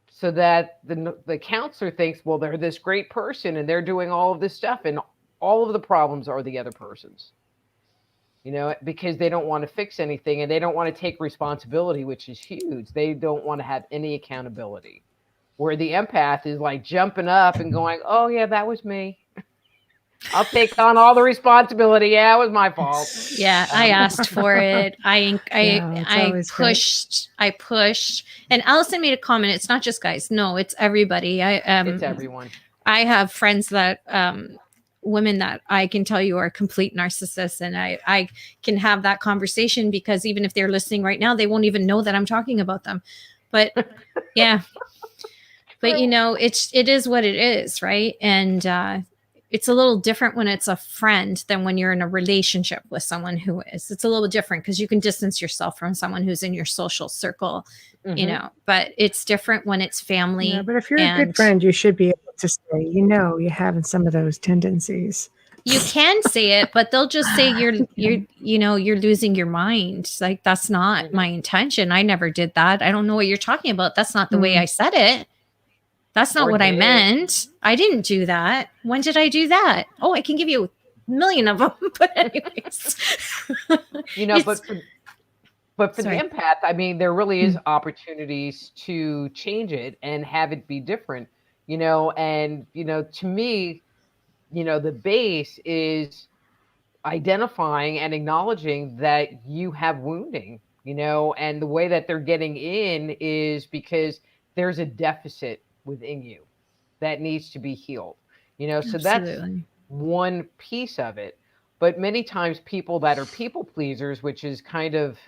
so that the counselor thinks, well, they're this great person and they're doing all of this stuff, and all of the problems are the other person's, because they don't want to fix anything and they don't want to take responsibility, which is huge. They don't want to have any accountability, where the empath is like jumping up and going, oh yeah, that was me. I'll take on all the responsibility. Yeah, it was my fault. Yeah, I asked for it. I pushed. great. I pushed. And Allison made a comment. It's not just guys. No, it's everybody. It's everyone. I have friends that women that I can tell you are complete narcissists, and I can have that conversation because even if they're listening right now, they won't even know that I'm talking about them. But yeah. But it is what it is, right? And it's a little different when it's a friend than when you're in a relationship with someone who is. It's a little different because you can distance yourself from someone who's in your social circle, but it's different when it's family. Yeah, but if you're a good friend, you should be able to say, you're having some of those tendencies. You can say it, but they'll just say you're losing your mind. Like, that's not my intention. I never did that. I don't know what you're talking about. That's not the way I said it. That's not what I meant. I didn't do that. When did I do that? Oh, I can give you a million of them. But anyways, but for the empath, I mean, there really is opportunities to change it and have it be different, and, to me, the base is identifying and acknowledging that you have wounding, and the way that they're getting in is because there's a deficit within you that needs to be healed, so that's one piece of it. But many times people that are people pleasers, which is kind of,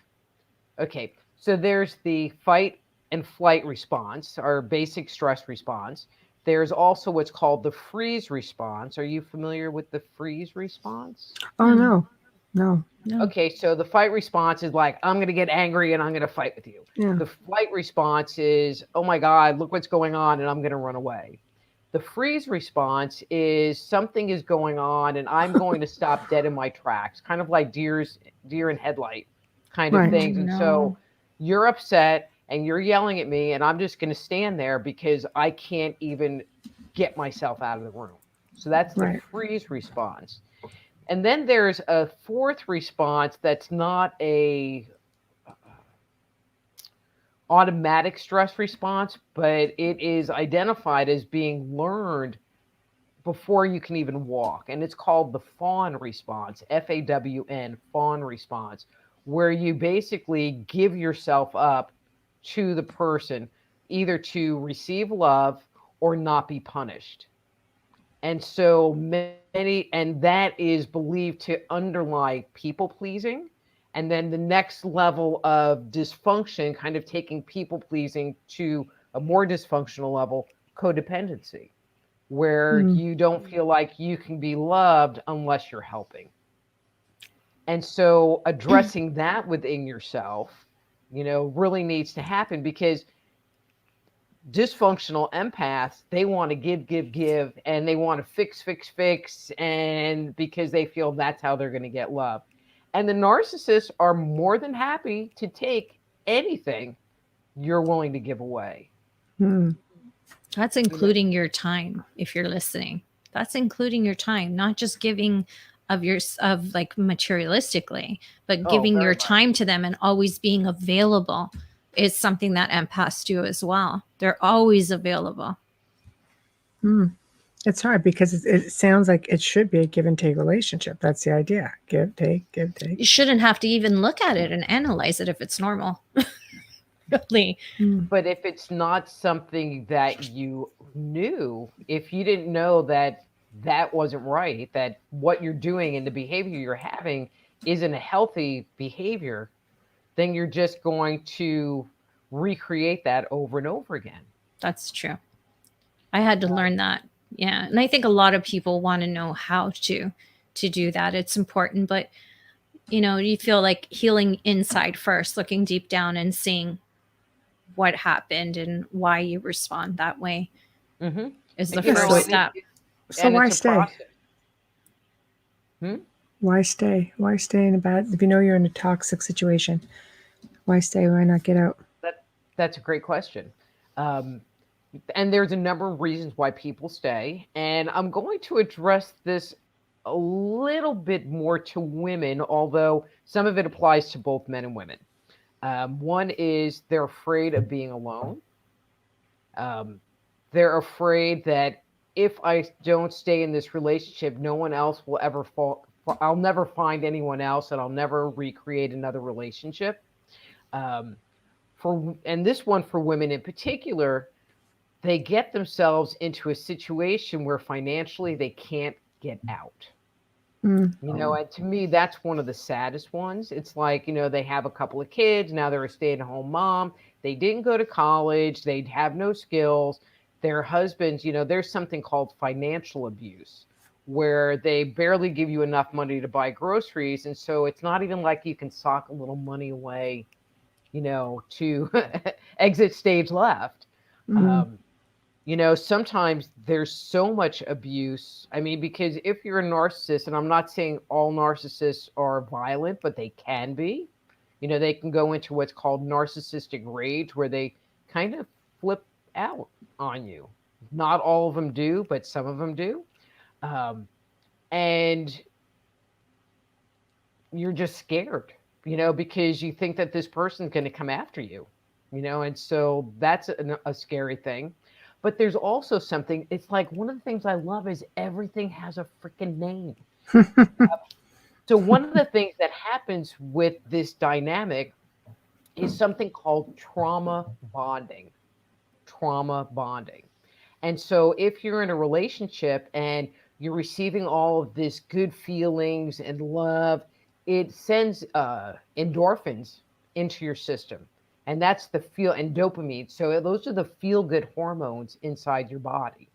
okay, so there's the fight and flight response, our basic stress response. There's also what's called the freeze response. Are you familiar with the freeze response? Oh, no. Okay, so the fight response is like, I'm going to get angry and I'm going to fight with you. Yeah. The flight response is, oh my God, look what's going on, and I'm going to run away. The freeze response is something is going on and I'm going to stop dead in my tracks, kind of like deer in headlight kind of things. And so you're upset and you're yelling at me, and I'm just going to stand there because I can't even get myself out of the room. So that's the freeze response. And then there's a fourth response that's not a automatic stress response, but it is identified as being learned before you can even walk. And it's called the fawn response, FAWN, fawn response, where you basically give yourself up to the person, either to receive love or not be punished. And so and that is believed to underlie people pleasing. And then the next level of dysfunction, kind of taking people pleasing to a more dysfunctional level, codependency, where you don't feel like you can be loved unless you're helping. And so addressing that within yourself, really needs to happen, because dysfunctional empaths, they want to give, and they want to fix, and because they feel that's how they're going to get love. And the narcissists are more than happy to take anything you're willing to give away. That's including your time, if you're listening. That's including your time, not just giving of like materialistically, but giving your time to them and always being available is something that empaths do as well. They're always available. It's hard because it sounds like it should be a give and take relationship. That's the idea. Give, take, give, take. You shouldn't have to even look at it and analyze it if it's normal. Really. But if it's not something that you knew, if you didn't know that that wasn't right, that what you're doing and the behavior you're having isn't a healthy behavior, then you're just going to recreate that over and over again. That's true. I had to learn that. Yeah. And I think a lot of people want to know how to do that. It's important, but you feel like healing inside first, looking deep down and seeing what happened and why you respond that way is the first step. So why stay? Why stay? Why stay in a bad? If you know you're in a toxic situation, why stay? Why not get out? That's a great question. And there's a number of reasons why people stay. And I'm going to address this a little bit more to women, although some of it applies to both men and women. One is they're afraid of being alone. They're afraid that if I don't stay in this relationship, no one else will ever fall. I'll never find anyone else, and I'll never recreate another relationship. And this one for women in particular, they get themselves into a situation where financially they can't get out. And to me, that's one of the saddest ones. It's like, they have a couple of kids. Now they're a stay-at-home mom. They didn't go to college. They have no skills. Their husbands, there's something called financial abuse, where they barely give you enough money to buy groceries. And so it's not even like you can sock a little money away, to exit stage left. Sometimes there's so much abuse. I mean, because if you're a narcissist, and I'm not saying all narcissists are violent, but they can be, they can go into what's called narcissistic rage, where they kind of flip out on you. Not all of them do, but some of them do. And you're just scared, because you think that this person's going to come after you, and so that's a scary thing. But there's also something, it's like one of the things I love is everything has a freaking name. So one of the things that happens with this dynamic is something called trauma bonding. Trauma bonding. And so if you're in a relationship and you're receiving all of this good feelings and love, it sends endorphins into your system. And that's the and dopamine. So those are the feel-good hormones inside your body.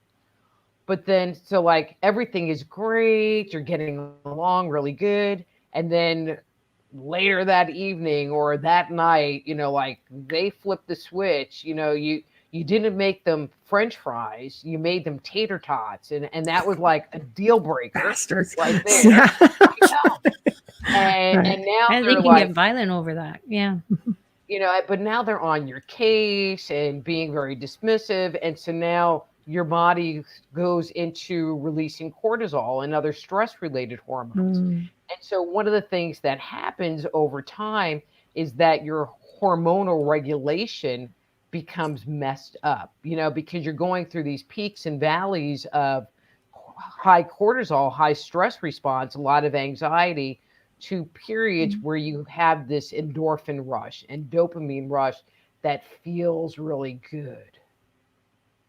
But then, so like everything is great, you're getting along really good. And then later that evening or that night, like they flip the switch, you didn't make them French fries, you made them tater tots. And that was like a deal breaker. Bastards. Right there. Yeah. And now And they can get violent over that. Yeah. But now they're on your case and being very dismissive. And so now your body goes into releasing cortisol and other stress-related hormones. And so one of the things that happens over time is that your hormonal regulation becomes messed up, because you're going through these peaks and valleys of high cortisol, high stress response, a lot of anxiety, to periods where you have this endorphin rush and dopamine rush that feels really good,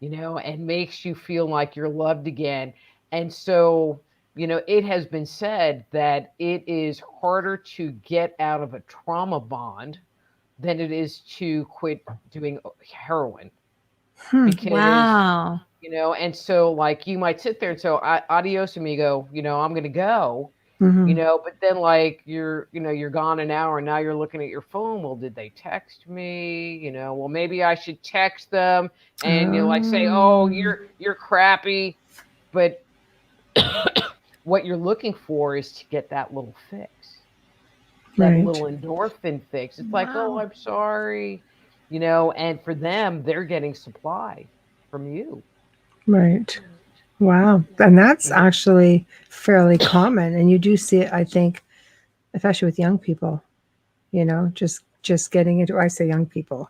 and makes you feel like you're loved again. And so, it has been said that it is harder to get out of a trauma bond than it is to quit doing heroin. Because, wow. And so like you might sit there and say, adios, amigo, I'm going to go. But then like you're gone an hour and now you're looking at your phone. Well, did they text me? Well, maybe I should text them and like say, oh, you're crappy. But what you're looking for is to get that little fix, that little endorphin fix. It's like, oh, I'm sorry, and for them, they're getting supply from you. Right. Wow. And that's actually fairly common. And you do see it, I think, especially with young people, just getting into, I say young people,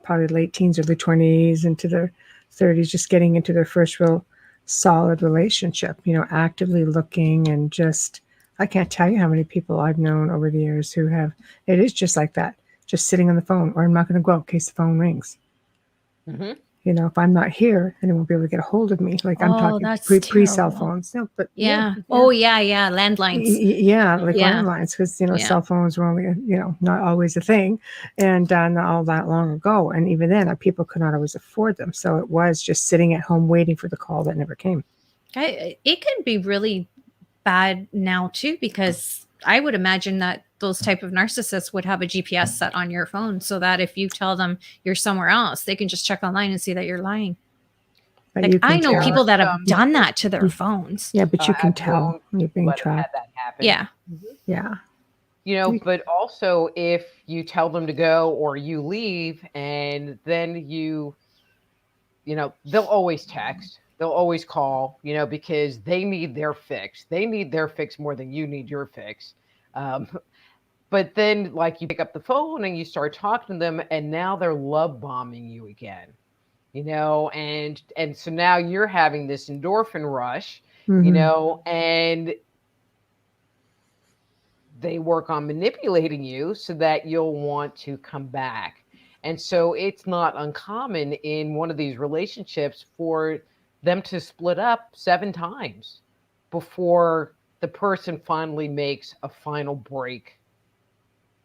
probably late teens, early 20s into their 30s, just getting into their first real solid relationship, actively looking and just, I can't tell you how many people I've known over the years who have, it is just like that, just sitting on the phone, or I'm not going to go out in case the phone rings. Mm-hmm. If I'm not here, then they won't be able to get a hold of me. Like I'm talking that's pre-cell terrible. phones. No, but Yeah. Oh, yeah. Landlines. Yeah, like Yeah. landlines, because Yeah. cell phones were only not always a thing, and not all that long ago. And even then, people could not always afford them. So it was just sitting at home waiting for the call that never came. It can be really bad now too, because I would imagine that those type of narcissists would have a GPS set on your phone, so that if you tell them you're somewhere else, they can just check online and see that you're lying. But Like, you can I know tell. people that have done that to their phones. Yeah, but you can I've tell known when you're being people that have had tracked. that happen. Yeah. Yeah. But also if you tell them to go or you leave, and then they'll always text, they'll always call, because they need their fix. They need their fix more than you need your fix. But then, like, you pick up the phone and you start talking to them, and now they're love bombing you again, and so now you're having this endorphin rush, Mhm. and they work on manipulating you so that you'll want to come back. And so it's not uncommon in one of these relationships for them to split up 7 times before the person finally makes a final break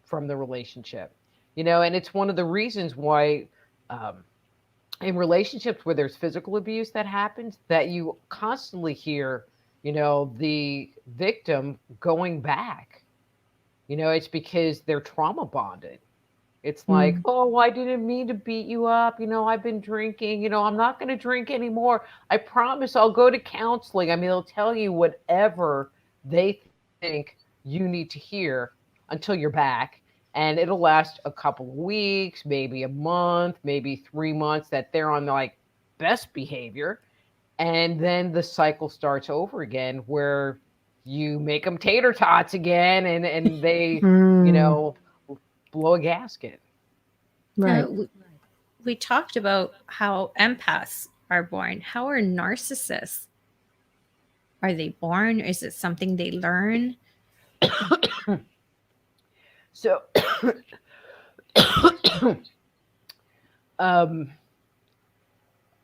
from the relationship. And it's one of the reasons why in relationships where there's physical abuse that happens, that you constantly hear, the victim going back. It's because they're trauma bonded. It's like, oh, I didn't mean to beat you up. I've been drinking. I'm not going to drink anymore. I promise I'll go to counseling. I mean, they'll tell you whatever they think you need to hear until you're back. And it'll last a couple of weeks, maybe a month, maybe 3 months that they're on like best behavior. And then the cycle starts over again where you make them tater tots again, and they, blow a gasket. Right. We talked about how empaths are born. How are narcissists? Are they born? Is it something they learn? So,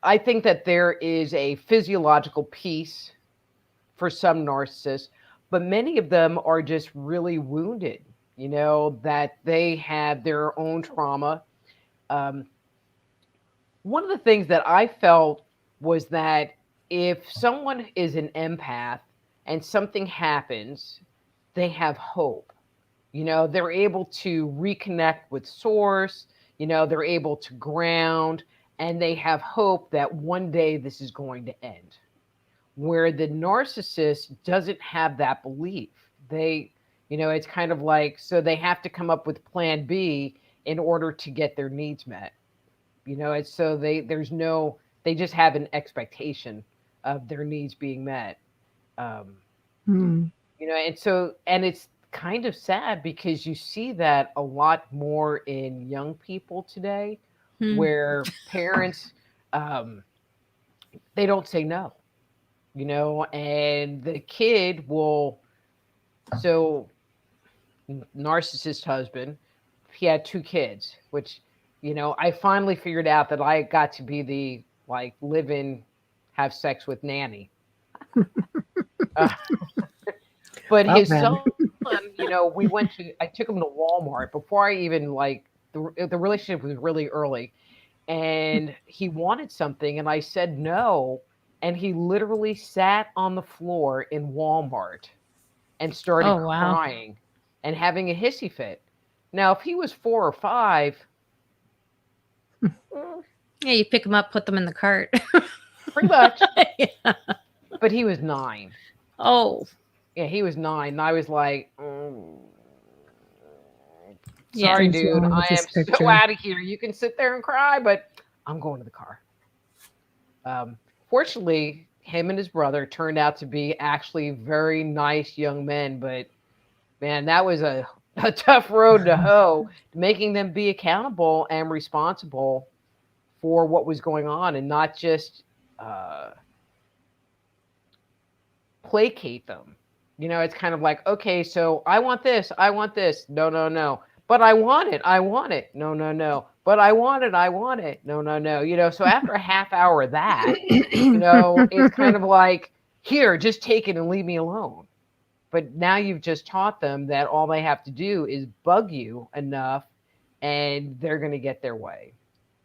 I think that there is a physiological piece for some narcissists, but many of them are just really wounded, that they have their own trauma. One of the things that I felt was that if someone is an empath and something happens, they have hope. They're able to reconnect with source, they're able to ground, and they have hope that one day this is going to end. Where the narcissist doesn't have that belief. It's kind of like, so they have to come up with plan B in order to get their needs met. It's so they just have an expectation of their needs being met. And it's kind of sad because you see that a lot more in young people today, where parents, they don't say no, and the kid will, so narcissist husband, he had 2 kids, which, I finally figured out that I got to be the, like, live in, have sex with nanny. But his son, I took him to Walmart before I even, like, the relationship was really early, and he wanted something and I said no, and he literally sat on the floor in Walmart and started crying and having a hissy fit. Now, if he was 4 or 5, yeah, you pick them up, put them in the cart. pretty much. Yeah. But he was 9. Oh. Yeah, he was 9. And I was like, sorry, dude, I am so out of here. You can sit there and cry, but I'm going to the car. Fortunately, him and his brother turned out to be actually very nice young men, but man, that was a tough road to hoe, making them be accountable and responsible for what was going on and not just placate them. It's kind of like, okay, so I want this. No, no, no. But I want it. No, no, no. But I want it. No, no, no. So after a half hour of that, it's kind of like, here, just take it and leave me alone. But now you've just taught them that all they have to do is bug you enough and they're going to get their way.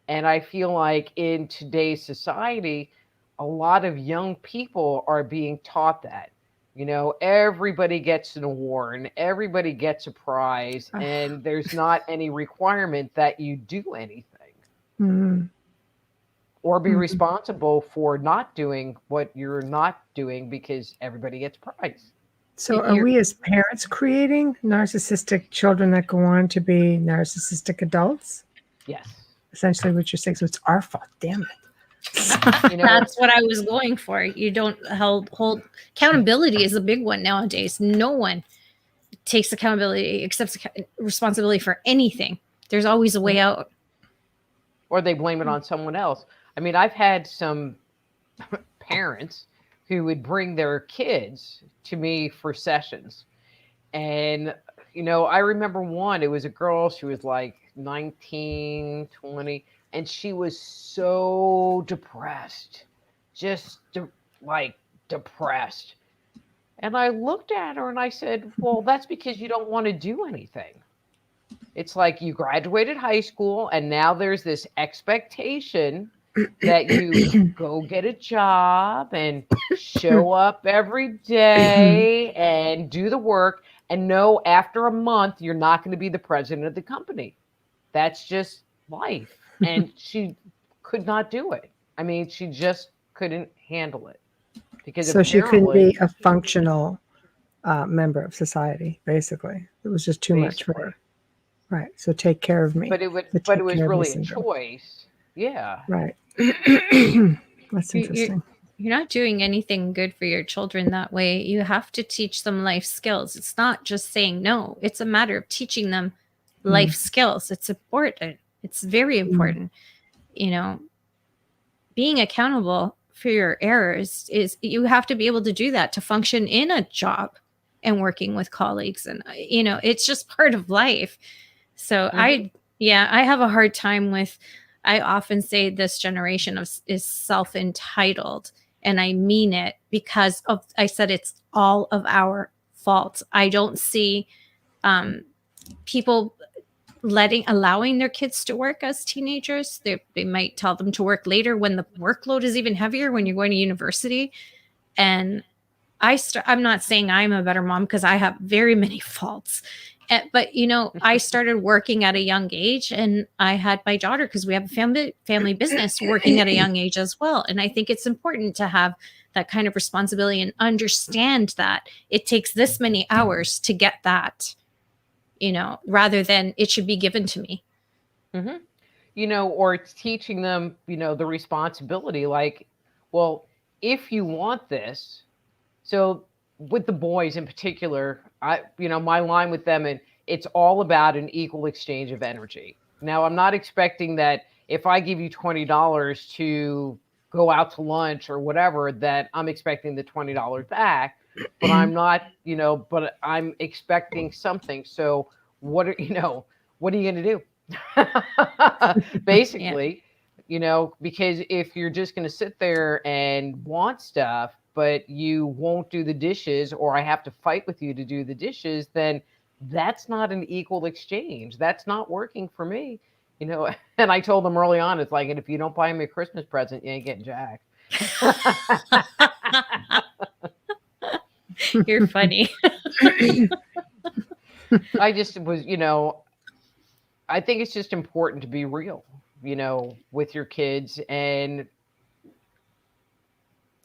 And I feel like in today's society, a lot of young people are being taught that. Everybody gets an award and everybody gets a prize, and there's not any requirement that you do anything or be responsible for not doing what you're not doing because everybody gets a prize. So are we as parents creating narcissistic children that go on to be narcissistic adults? Yes. Essentially what you're saying. So it's our fault. Damn it. That's what I was going for. You don't hold accountability is a big one nowadays. No one takes accountability, accepts responsibility for anything. There's always a way out. Or they blame it on someone else. I mean, I've had some parents who would bring their kids to me for sessions. And, I remember one, it was a girl, she was like 19, 20. And she was so depressed, just depressed. And I looked at her and I said, well, that's because you don't want to do anything. It's like you graduated high school and now there's this expectation that you go get a job and show up every day and do the work and know after a month you're not going to be the president of the company. That's just life. And she could not do it. I mean, she just couldn't handle it. Because so she couldn't be a functional member of society, basically. It was just too much for her. Right. So take care of me. But it was really a choice. Yeah. Right. That's interesting. You're not doing anything good for your children that way. You have to teach them life skills. It's not just saying no. It's a matter of teaching them life skills. It's important. It's very important. Being accountable for your errors is you have to be able to do that to function in a job and working with colleagues. And, it's just part of life. So I have a hard time with, I often say this generation is self-entitled, and I mean it because I said it's all of our fault. I don't see people allowing their kids to work as teenagers. They might tell them to work later when the workload is even heavier when you're going to university. And I'm not saying I'm a better mom because I have very many faults. But, I started working at a young age, and I had my daughter because we have a family business working at a young age as well. And I think it's important to have that kind of responsibility and understand that it takes this many hours to get that, rather than it should be given to me. Or it's teaching them, the responsibility, like, well, if you want this, so with the boys in particular, my line with them, and it's all about an equal exchange of energy. Now, I'm not expecting that if I give you $20 to go out to lunch or whatever, that I'm expecting the $20 back, but I'm not, but I'm expecting something. So what are you going to do? Basically, because if you're just going to sit there and want stuff, but you won't do the dishes, or I have to fight with you to do the dishes, then that's not an equal exchange. That's not working for me, And I told them early on, it's like, and if you don't buy me a Christmas present, you ain't getting jack. You're funny. I just was, I think it's just important to be real, with your kids and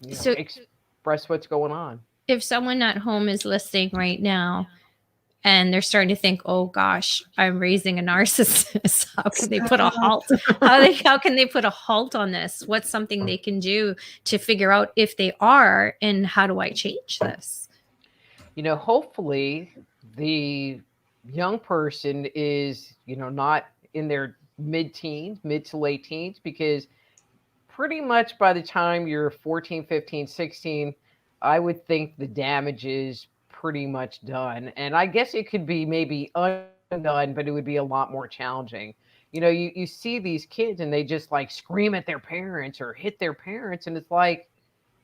express what's going on. If someone at home is listening right now and they're starting to think, oh gosh, I'm raising a narcissist, how can they put a halt? How can they put a halt on this? What's something they can do to figure out if they are, and how do I change this? Hopefully the young person is, not in their mid-teens, mid to late teens, because pretty much by the time you're 14, 15, 16, I would think the damage is pretty much done. And I guess it could be maybe undone, but it would be a lot more challenging. You see these kids and they just like scream at their parents or hit their parents, and it's like,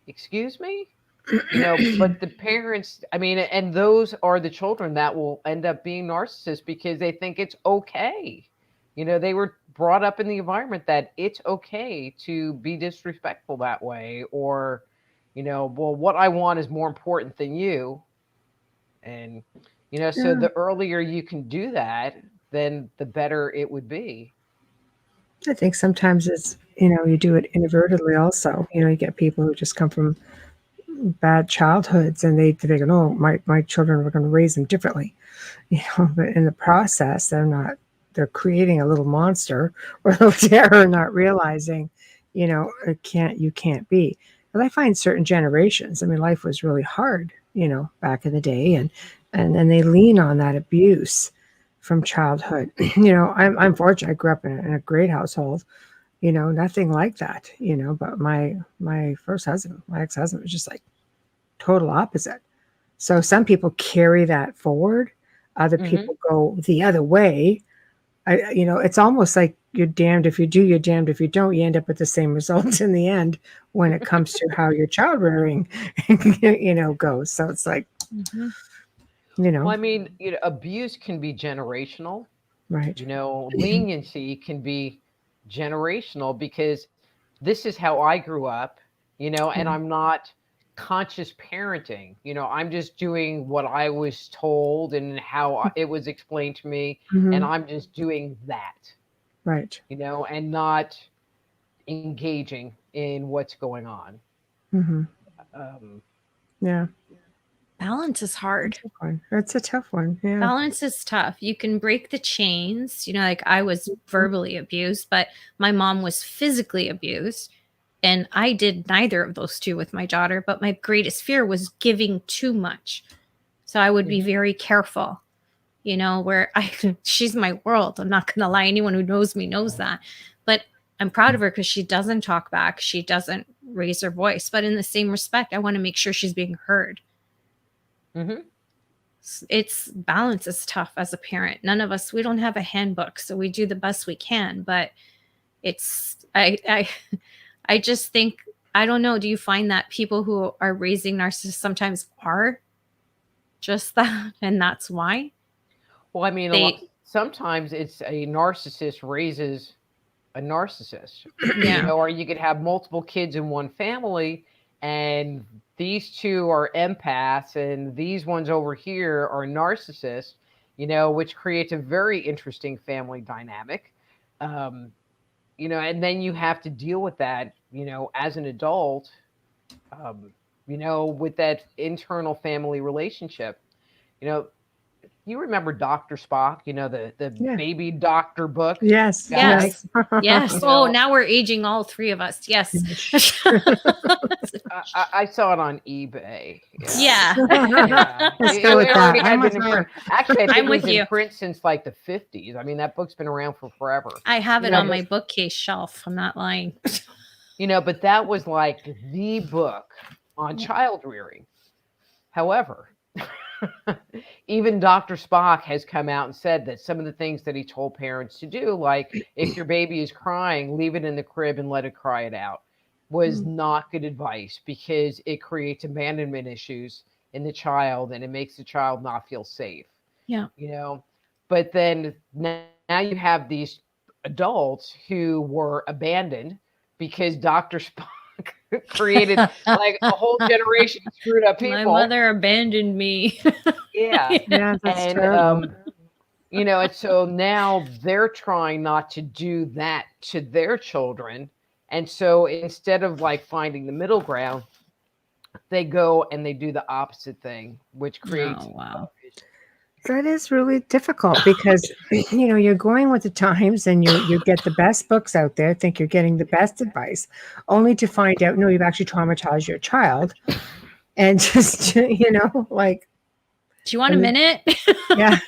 excuse me? But the parents, I mean, and those are the children that will end up being narcissists because they think it's okay. They were brought up in the environment that it's okay to be disrespectful that way, or, well, what I want is more important than you. And, so the earlier you can do that, then the better it would be. I think sometimes it's, you do it inadvertently also. You get people who just come from bad childhoods and they think, oh, my children are going to raise them differently. But in the process, they're creating a little monster or a little terror, not realizing, you can't be. But I find certain generations, I mean, life was really hard, back in the day, and they lean on that abuse from childhood. I'm fortunate. I grew up in a great household, nothing like that, but my first husband, my ex-husband, was just like total opposite. So some people carry that forward. Other people go the other way. It's almost like you're damned if you do, you're damned if you don't. You end up with the same results in the end when it comes to how your child rearing, goes. So it's like, Well, I mean, abuse can be generational. Right. Leniency can be generational, because this is how I grew up, and I'm not conscious parenting. I'm just doing what I was told and how it was explained to me, and I'm just doing that. Right. And not engaging in what's going on. Yeah. Balance is hard. It's a tough one. Yeah. Balance is tough. You can break the chains. Like I was verbally abused, but my mom was physically abused. And I did neither of those two with my daughter. But my greatest fear was giving too much. So I would be very careful, where she's my world. I'm not going to lie. Anyone who knows me knows that. But I'm proud of her because she doesn't talk back. She doesn't raise her voice. But in the same respect, I want to make sure she's being heard. It's balance is tough as a parent. None of us, we don't have a handbook, so we do the best we can. But it's I just think, I don't know. Do you find that people who are raising narcissists sometimes are just that, and that's why? Well, I mean, sometimes it's a narcissist raises a narcissist. Or you could have multiple kids in one family, and these two are empaths and these ones over here are narcissists, which creates a very interesting family dynamic. And then you have to deal with that, as an adult, with that internal family relationship. You remember Dr. Spock, the baby doctor book? Yes. Yes. Yes. Oh, now we're aging, all three of us. Yes. I saw it on eBay. Yeah. Let's go with that. Actually, I think it was in print since like the 50s. I mean, that book's been around for forever. I have it on my bookcase shelf. I'm not lying. But that was like the book on child rearing. However, even Dr. Spock has come out and said that some of the things that he told parents to do, like if your baby is crying, leave it in the crib and let it cry it out, was not good advice, because it creates abandonment issues in the child and it makes the child not feel safe. Yeah. But then now you have these adults who were abandoned because Dr. Spock created like a whole generation of screwed up people. My mother abandoned me. Yeah, that's true. And so now they're trying not to do that to their children. And so instead of like finding the middle ground, they go and they do the opposite thing, which creates. Oh, wow. That is really difficult because, you're going with the times and you get the best books out there, think you're getting the best advice, only to find out, no, you've actually traumatized your child. And just, like. Do you want a minute? Yeah.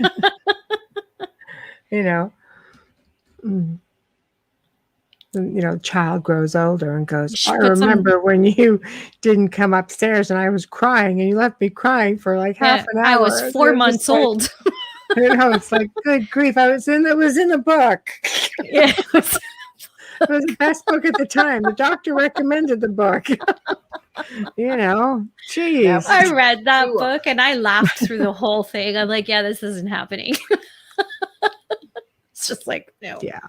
child grows older and goes, She I put some- remember when you didn't come upstairs and I was crying and you left me crying for like half an hour. I was 4 months old. It's like, good grief. It was in the book. Yeah. It was the best book at the time. The doctor recommended the book. Jeez. I read that book and I laughed through the whole thing. I'm like, yeah, this isn't happening. It's just like, no. Yeah.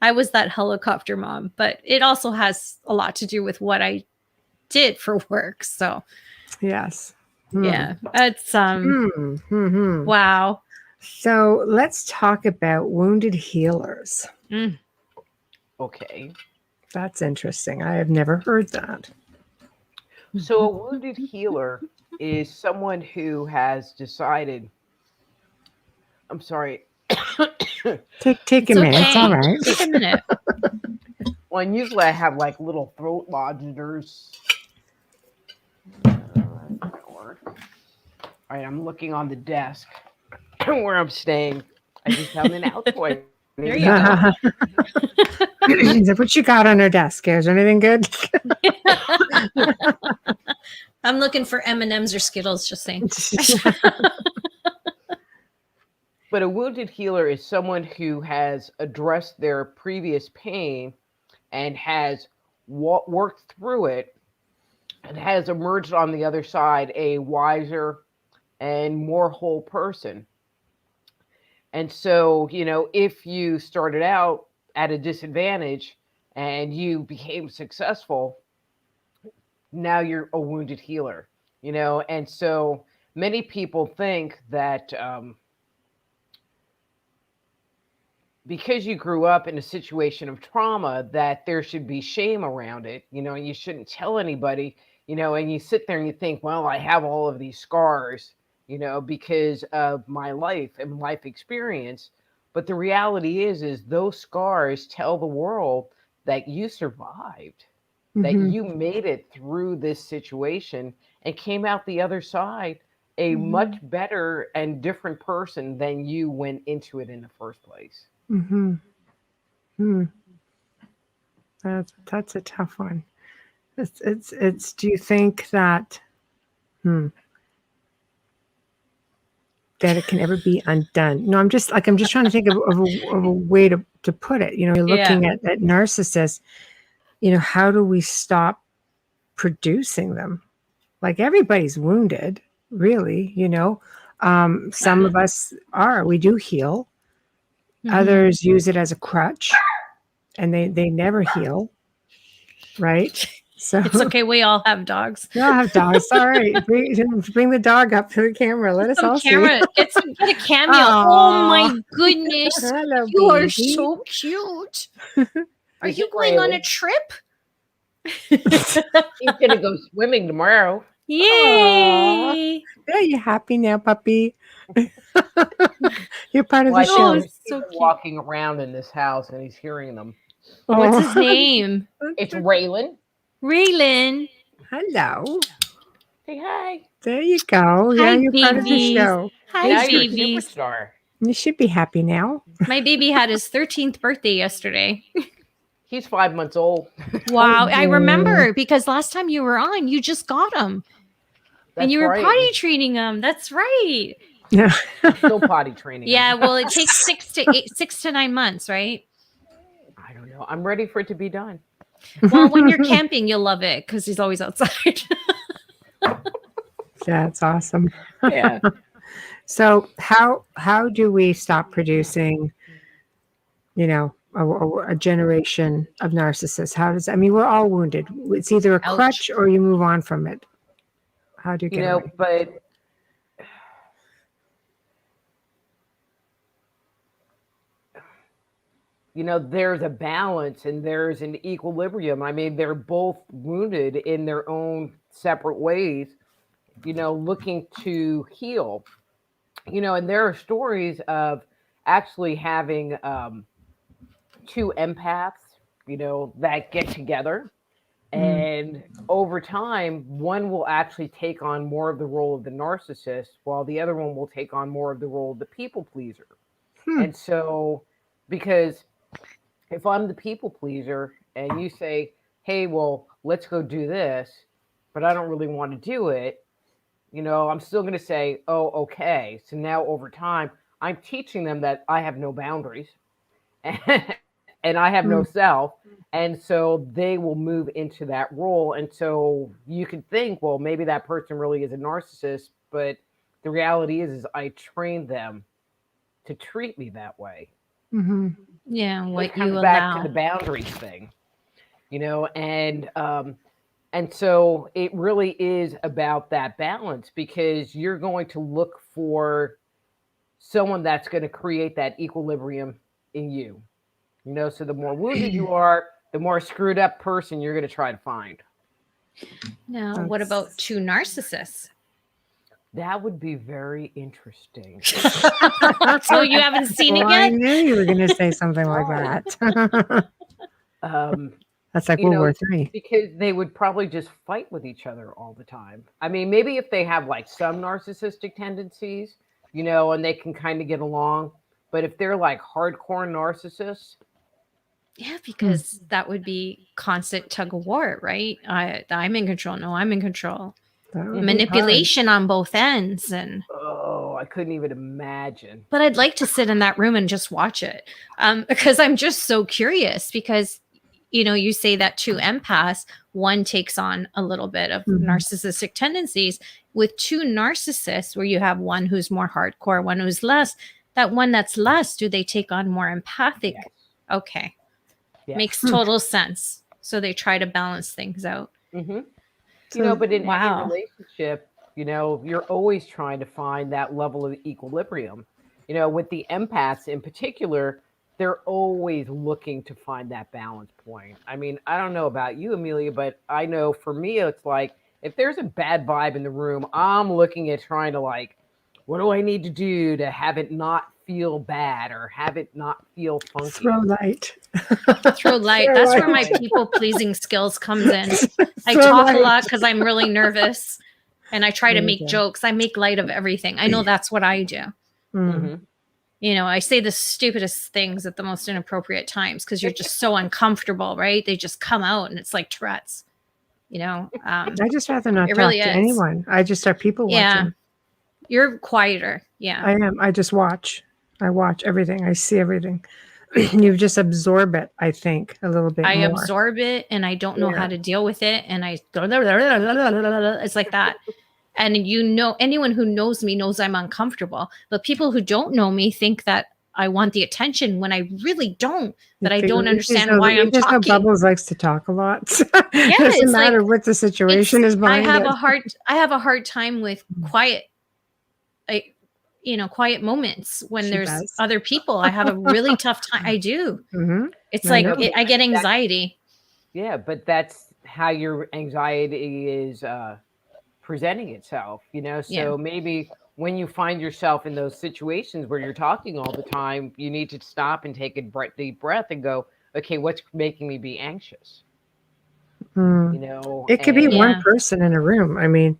I was that helicopter mom, but it also has a lot to do with what I did for work. So, yes. Yeah, it's wow. So let's talk about wounded healers. Okay. That's interesting. I have never heard that. So a wounded healer is someone who has decided. I'm sorry. Take a minute. Okay. It's all right. Take a minute. Well, and usually I have like little throat lodgers. All right, I'm looking on the desk where I'm staying. I just found an Altoid. There you go. What you got on her desk? Is there anything good? I'm looking for M&Ms or Skittles, just saying. But a wounded healer is someone who has addressed their previous pain and has worked through it and has emerged on the other side a wiser and more whole person. And so, if you started out at a disadvantage and you became successful, now you're a wounded healer, and so many people think that because you grew up in a situation of trauma, that there should be shame around it, and you shouldn't tell anybody, and you sit there and you think, well, I have all of these scars, because of my life and life experience. But the reality is those scars tell the world that you survived, that you made it through this situation and came out the other side a much better and different person than you went into it in the first place. That's a tough one. It's do you think that that it can ever be undone? No, I'm just trying to think of a way to put it. You're looking at narcissists, how do we stop producing them? Like, everybody's wounded, really, some of us we do heal. Others use it as a crutch and they never heal. Right? So It's okay. We all have dogs. We all have dogs. All right. Bring the dog up to the camera. Let us all see. Get a cameo. Aww. Oh my goodness. Hello, You are baby. so cute. Are Is you it going on a really? trip? He's gonna go swimming tomorrow. Yay. Are you happy now, puppy? You're part of Well, the I show. think there's so people cute. walking around in this house and he's hearing them. What's Oh. his name? It's Raylan. Raylan. Hello. Say hi. There you go. Hi, You're part of the babies. show. Hi, Now you're a babies. superstar. You should be happy now. My baby had his 13th birthday yesterday. He's 5 months old. Wow. I boy. remember because last time you were on, you just got him. And you were right. potty training him. That's right. Yeah. Still potty training. Yeah. him. Well, it takes 6 to 9 months, right? I don't know. I'm ready for it to be done. Well, when you're camping, you'll love it because he's always outside. That's awesome. Yeah. So how do we stop producing, a generation of narcissists? We're all wounded. It's either a Ouch. crutch or you move on from it. How do you get away? But there's a balance and there's an equilibrium. They're both wounded in their own separate ways, looking to heal, and there are stories of actually having two empaths, that get together. And over time, one will actually take on more of the role of the narcissist, while the other one will take on more of the role of the people pleaser. And so, because if I'm the people pleaser and you say, hey, well, let's go do this, but I don't really want to do it, I'm still going to say, oh, okay. So now over time, I'm teaching them that I have no boundaries and I have no Mm. self. And so they will move into that role. And so you could think, well, maybe that person really is a narcissist, but the reality is I trained them to treat me that way. Hmm. Yeah, Which what you comes back to allow. the boundaries thing, and so it really is about that balance because you're going to look for someone that's going to create that equilibrium in you. So the more wounded you are, the more screwed up person you're going to try to find. Now, what about two narcissists? That would be very interesting. So you haven't seen it I yet? knew you were going to say something like that. That's like World War III. Because they would probably just fight with each other all the time. I mean, maybe if they have like some narcissistic tendencies, and they can kind of get along. But if they're like hardcore narcissists, Yeah, because that would be constant tug of war, right? I'm in control. No, I'm in control. Manipulation on both ends, and I couldn't even imagine. But I'd like to sit in that room and just watch it, because I'm just so curious. Because you say that two empaths, one takes on a little bit of narcissistic tendencies. With two narcissists, where you have one who's more hardcore, one who's less. That one that's less, do they take on more empathic? Yes. Okay. Yes. Makes total sense. So they try to balance things out. Mm-hmm. But in any relationship, you're always trying to find that level of equilibrium. With the empaths in particular, they're always looking to find that balance point. I mean, I don't know about you, Amelia, but I know for me, it's like, if there's a bad vibe in the room, I'm looking at trying to like, what do I need to do to have it not feel bad or have it not feel funky? Throw light. Throw light. That's where my people pleasing skills comes in. I talk a lot because I'm really nervous, and I try to make jokes. I make light of everything. I know that's what I do. Mm. I say the stupidest things at the most inappropriate times because you're just so uncomfortable, right? They just come out, and it's like Tourette's. I just rather not talk really to is. anyone. I just start people watching. You're quieter. Yeah. I am. I just watch. I watch everything. I see everything. You just absorb it, I think, a little bit I more. absorb it, and I don't know how to deal with it. And I go, it's like that. And anyone who knows me knows I'm uncomfortable. But people who don't know me think that I want the attention when I really don't. That I don't understand why I'm talking. Bubbles likes to talk a lot. Yeah, it doesn't matter like, what the situation is behind I have a hard time with quiet. Quiet moments when there's other people. I have a really tough time. I do. Mm-hmm. It's I get anxiety. Yeah, but that's how your anxiety is presenting itself, So maybe when you find yourself in those situations where you're talking all the time, you need to stop and take a deep breath and go, okay, what's making me be anxious? It could be one person in a room. I mean,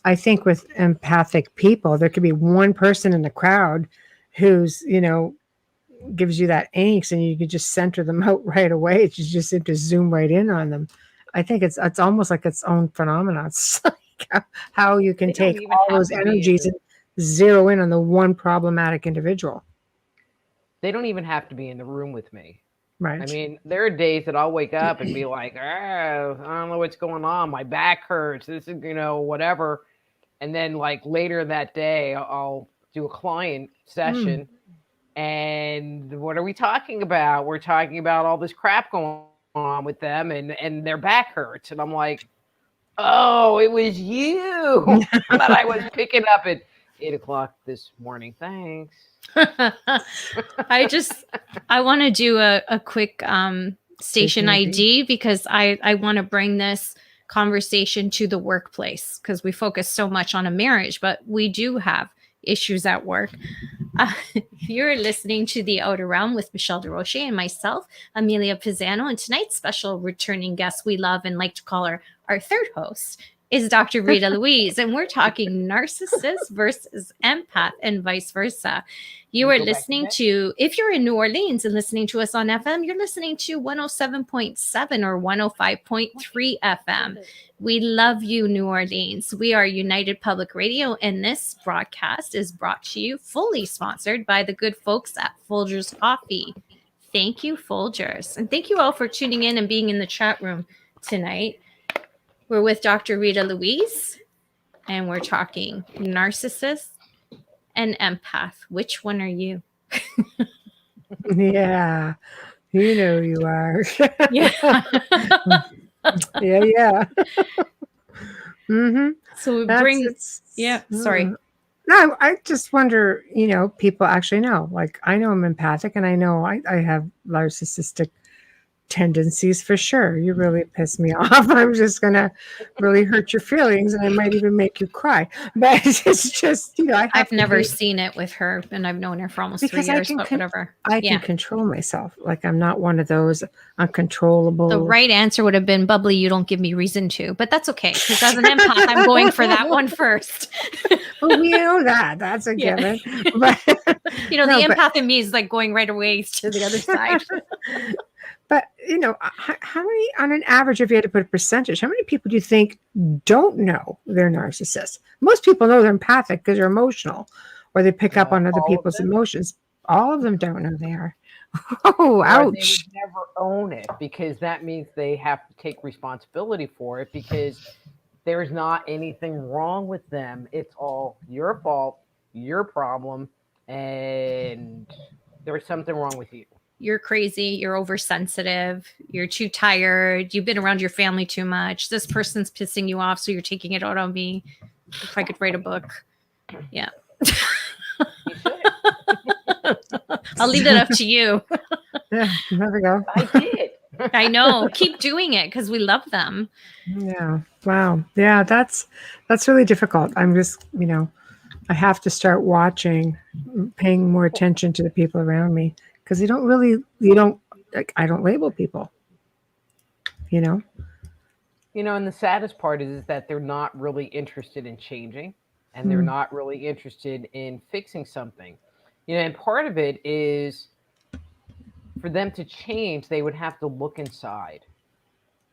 I think with empathic people, there could be one person in the crowd who's, gives you that angst, and you could just center them out right away. You just have to zoom right in on them. I think it's almost like its own phenomenon. It's like how you can take all those energies and zero in on the one problematic individual. They don't even have to be in the room with me. Right. I mean, there are days that I'll wake up and be like, I don't know what's going on. My back hurts. This is, whatever. And then like later that day, I'll do a client session. And what are we talking about? We're talking about all this crap going on with them and their back hurts. And I'm like, oh, it was you that I was picking up at 8:00 this morning. Thanks. I want to do a quick station ID because I want to bring this conversation to the workplace because we focus so much on a marriage, but we do have issues at work. You're listening to The Outer Realm with Michelle Desrochers and myself, Amelia Pisano, and tonight's special returning guest we love and like to call her our third host is Dr. Rita Louise, and we're talking narcissist versus empath and vice versa. You are listening to, if you're in New Orleans and listening to us on FM, you're listening to 107.7 or 105.3 FM. We love you, New Orleans. We are United Public Radio, and this broadcast is brought to you, fully sponsored by the good folks at Folgers Coffee. Thank you, Folgers. And thank you all for tuning in and being in the chat room tonight. We're with Dr. Rita Louise, and we're talking narcissist and empath. Which one are you? Yeah, you know you are. Yeah. Yeah. Mm-hmm. So we bring. Yeah. Sorry. No, I just wonder, people actually know. Like, I know I'm empathic, and I know I have narcissistic tendencies for sure. You really piss me off. I'm just gonna really hurt your feelings, and I might even make you cry. But it's just, I've never seen it with her, and I've known her for almost 3 years. But whatever. I can control myself. Like, I'm not one of those uncontrollable. The right answer would have been bubbly. You don't give me reason to, but that's okay because as an empath, I'm going for that one first. Well, we know that. That's a given. But the empath in me is like going right away to the other side. But, how many, on an average, if you had to put a percentage, how many people do you think don't know they're narcissists? Most people know they're empathic because they're emotional, or they pick up on other people's emotions. All of them don't know they are. Oh, ouch. They would never own it, because that means they have to take responsibility for it, because there's not anything wrong with them. It's all your fault, your problem, and there's something wrong with you. You're crazy, you're oversensitive, you're too tired, you've been around your family too much, this person's pissing you off, so you're taking it out on me. If I could write a book. Yeah. I'll leave that up to you. Yeah, there we go. I did. I know. Keep doing it because we love them. Yeah. Wow. Yeah, that's really difficult. I'm just, I have to start paying more attention to the people around me. Because I don't label people, And the saddest part is that they're not really interested in changing, and they're not really interested in fixing something. And part of it is, for them to change, they would have to look inside,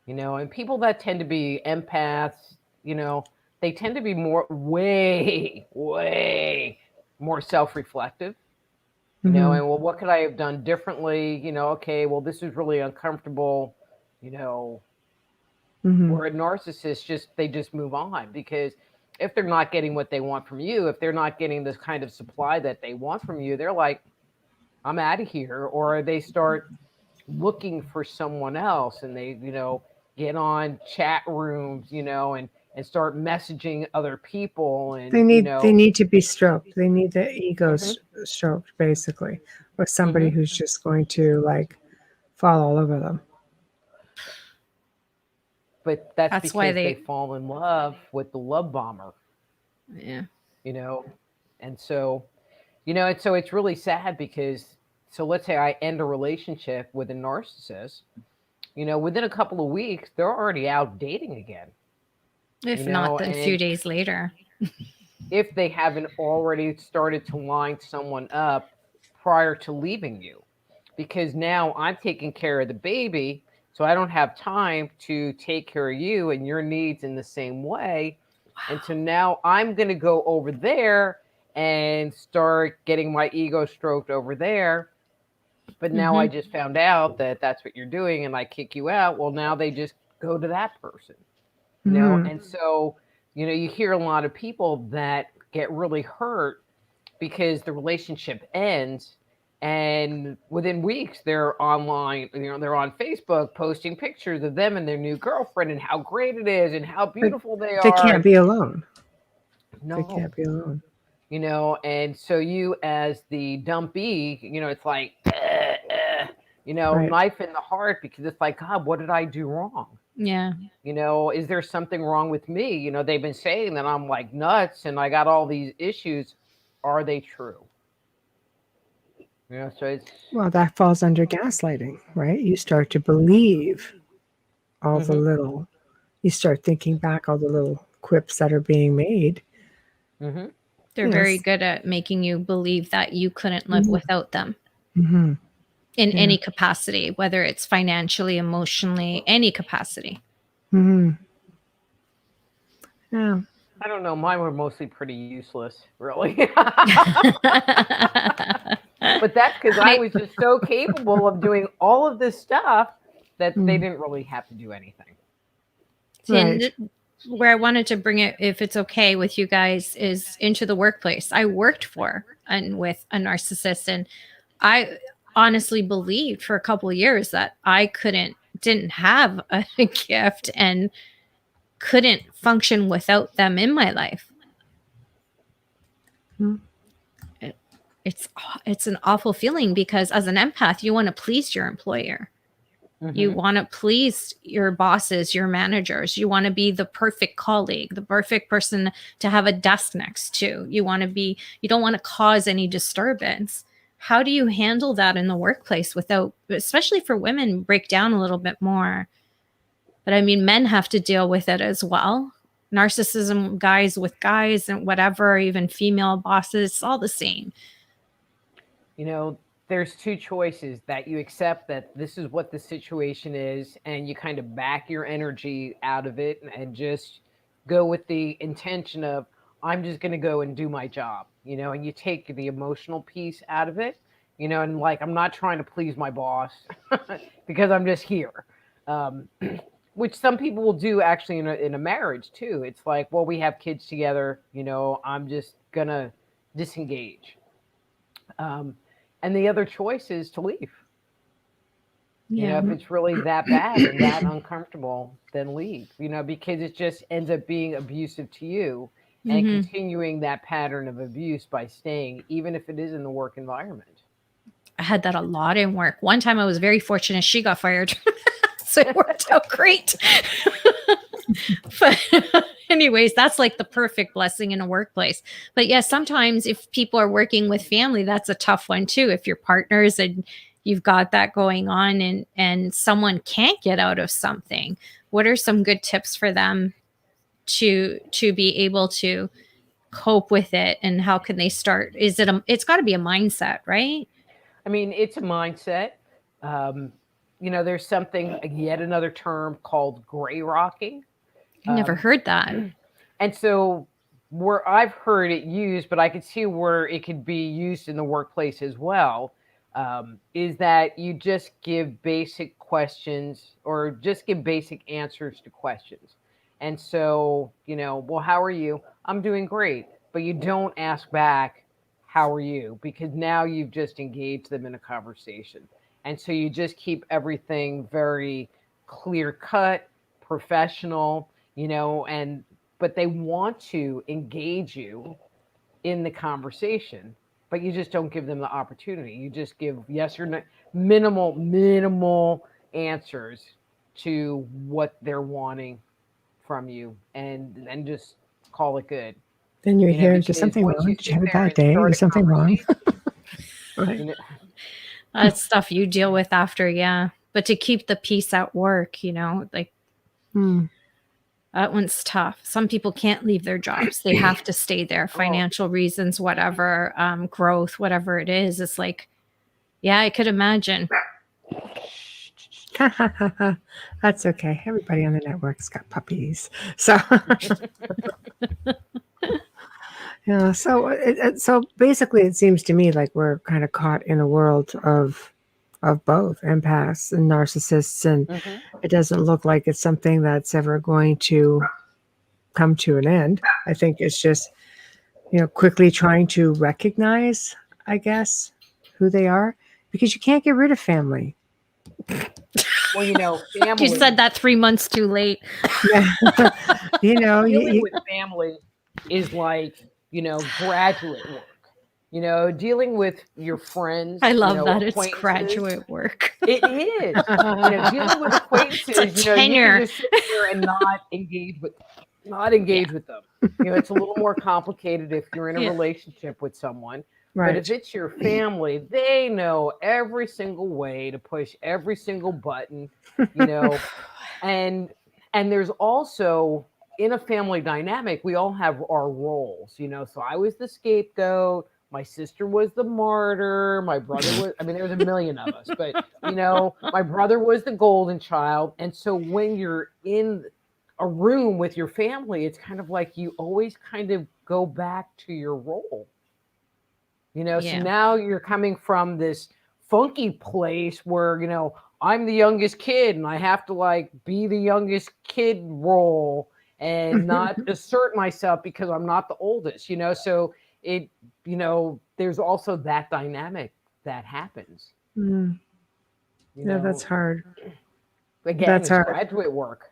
and people that tend to be empaths, they tend to be way more self-reflective. And well, what could I have done differently? Okay, well, this is really uncomfortable, Where a narcissist they just move on, because if they're not getting what they want from you, if they're not getting this kind of supply that they want from you, they're like, I'm out of here. Or they start looking for someone else, and they, get on chat rooms, and start messaging other people, and they need to be stroked. They need the ego stroked, basically, with somebody who's just going to fall all over them. But that's because why they fall in love with the love bomber. Yeah. And so, so it's really sad, because let's say I end a relationship with a narcissist, within a couple of weeks, they're already out dating again. If not, then a few days later. If they haven't already started to line someone up prior to leaving you. Because now I'm taking care of the baby, so I don't have time to take care of you and your needs in the same way. Wow. And so now I'm going to go over there and start getting my ego stroked over there. But now I just found out that that's what you're doing, and I kick you out. Well, now they just go to that person. And so, you hear a lot of people that get really hurt because the relationship ends, and within weeks they're online, they're on Facebook posting pictures of them and their new girlfriend and how great it is and how beautiful they are. They can't be alone. No. They can't be alone. And so you as the dumpy, it's like, right. Knife in the heart, because it's like, God, what did I do wrong? Yeah. Is there something wrong with me? They've been saying that I'm like nuts and I got all these issues. Are they true? So it's. Well, that falls under gaslighting, right? You start to believe all the little, you start thinking back all the little quips that are being made. Mm-hmm. They're very good at making you believe that you couldn't live without them Mm-hmm. in any capacity, whether it's financially, emotionally, any capacity. Mm-hmm. Yeah. I don't know. Mine were mostly pretty useless, really. But that's because I was just so capable of doing all of this stuff that they didn't really have to do anything. Right. And where I wanted to bring it, if it's okay with you guys, is into the workplace. I worked for and with a narcissist, and I honestly believed for a couple of years that I didn't have a gift and couldn't function without them in my life. It's an awful feeling, because as an empath, you want to please your employer. Mm-hmm. You want to please your bosses, your managers. You want to be the perfect colleague, the perfect person to have a desk next to. You don't want to cause any disturbance. How do you handle that in the workplace without, especially for women, break down a little bit more? But I mean, men have to deal with it as well. Narcissism, guys with guys and whatever, even female bosses, it's all the same. You know, there's two choices: that you accept that this is what the situation is and you kind of back your energy out of it and just go with the intention of, I'm just going to go and do my job, and you take the emotional piece out of it, and like, I'm not trying to please my boss because I'm just here. Which some people will do actually in a marriage too. It's like, well, we have kids together, I'm just going to disengage. And the other choice is to leave. Yeah. If it's really that bad and that uncomfortable, then leave, because it just ends up being abusive to you and continuing that pattern of abuse by staying, even if it is in the work environment. I had that a lot in work. One time I was very fortunate. She got fired. So it worked out great. But anyways, that's like the perfect blessing in a workplace. But yes, sometimes if people are working with family, that's a tough one too. If you're partners and you've got that going on and someone can't get out of something, what are some good tips for them to be able to cope with it, and how can they start? It's got to be a mindset, right? I mean, it's a mindset. There's something, yet another term called gray rocking. I never heard that. And so where I've heard it used, but I could see where it could be used in the workplace as well, is that you just give basic questions or just give basic answers to questions. And so, well, how are you? I'm doing great. But you don't ask back, how are you? Because now you've just engaged them in a conversation. And so you just keep everything very clear cut, professional, but they want to engage you in the conversation, but you just don't give them the opportunity. You just give yes or no, minimal answers to what they're wanting from you, and just call it good. Then you're here, is something wrong? Did you have a bad day? Is something wrong? Right. That's stuff you deal with after, yeah. But to keep the peace at work, like that one's tough. Some people can't leave their jobs. They have to stay there, financial reasons, whatever, growth, whatever it is. It's like, yeah, I could imagine. That's okay. Everybody on the network's got puppies. So yeah, so basically it seems to me like we're kind of caught in a world of both empaths and narcissists, and it doesn't look like it's something that's ever going to come to an end. I think it's just, quickly trying to recognize, I guess, who they are, because you can't get rid of family. Well, family. You said that 3 months too late. Yeah. Dealing with family is like, graduate work. Dealing with your friends. I love that it's graduate work. It is. Dealing with acquaintances, you can just sit there and not engage with them. It's a little more complicated if you're in a relationship with someone. Right. But if it's your family, they know every single way to push every single button, and there's also in a family dynamic, we all have our roles, So I was the scapegoat. My sister was the martyr. My brother was, I mean, there was a million of us, but, my brother was the golden child. And so when you're in a room with your family, it's kind of like you always kind of go back to your role, So now you're coming from this funky place where, I'm the youngest kid and I have to like be the youngest kid role and not assert myself because I'm not the oldest, So it, there's also that dynamic that happens. Yeah, that's hard. Again, that's it's hard. graduate work.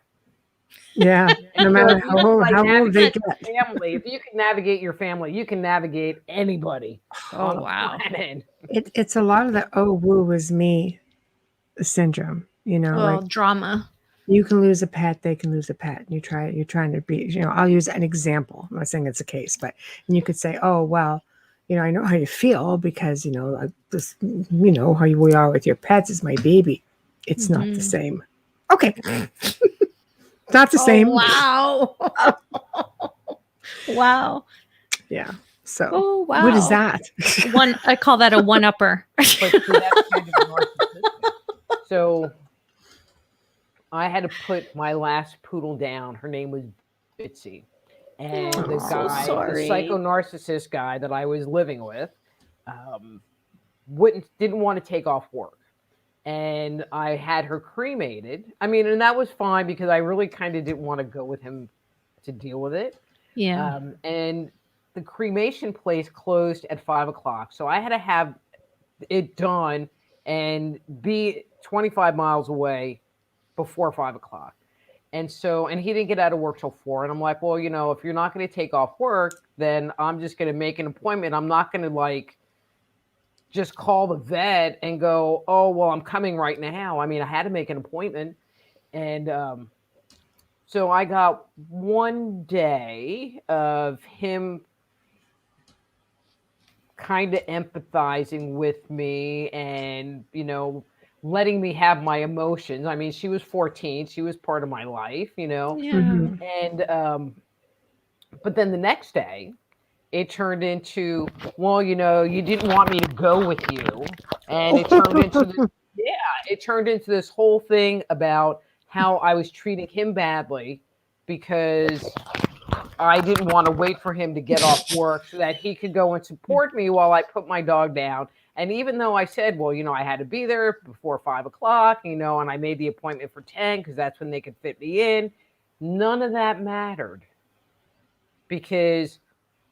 Yeah, no matter how old they get. Family, if you can navigate your family, you can navigate anybody on the planet. It's a lot of the "oh, woo was me" syndrome. Like drama. you can lose a pet, they can lose a pet. You're trying to be. I'll use an example. I'm not saying it's a case, but you could say, "Oh, well, I know how you feel because this, how we are with your pets is my baby." It's not the same. Okay. Not the same. Wow. Wow. Yeah. So what is that? I call that a one-upper. But see, that's kind of narcissistic. So I had to put my last poodle down. Her name was Bitsy. And the psycho narcissist guy that I was living with didn't want to take off work. And I had her cremated. I mean, and that was fine because I really kind of didn't want to go with him to deal with it. Yeah. And the cremation place closed at 5:00. So I had to have it done and be 25 miles away before 5:00. And he didn't get out of work till 4. And I'm like, well, if you're not going to take off work, then I'm just going to make an appointment. I'm not going to just call the vet and go, oh, well, I'm coming right now. I mean, I had to make an appointment. And so I got one day of him kind of empathizing with me and, letting me have my emotions. I mean, she was 14. She was part of my life, Yeah. And, but then the next day, it turned into, well, you didn't want me to go with you. And it turned into this whole thing about how I was treating him badly because I didn't want to wait for him to get off work so that he could go and support me while I put my dog down. And even though I said, well, I had to be there before 5:00, and I made the appointment for 10 because that's when they could fit me in, none of that mattered because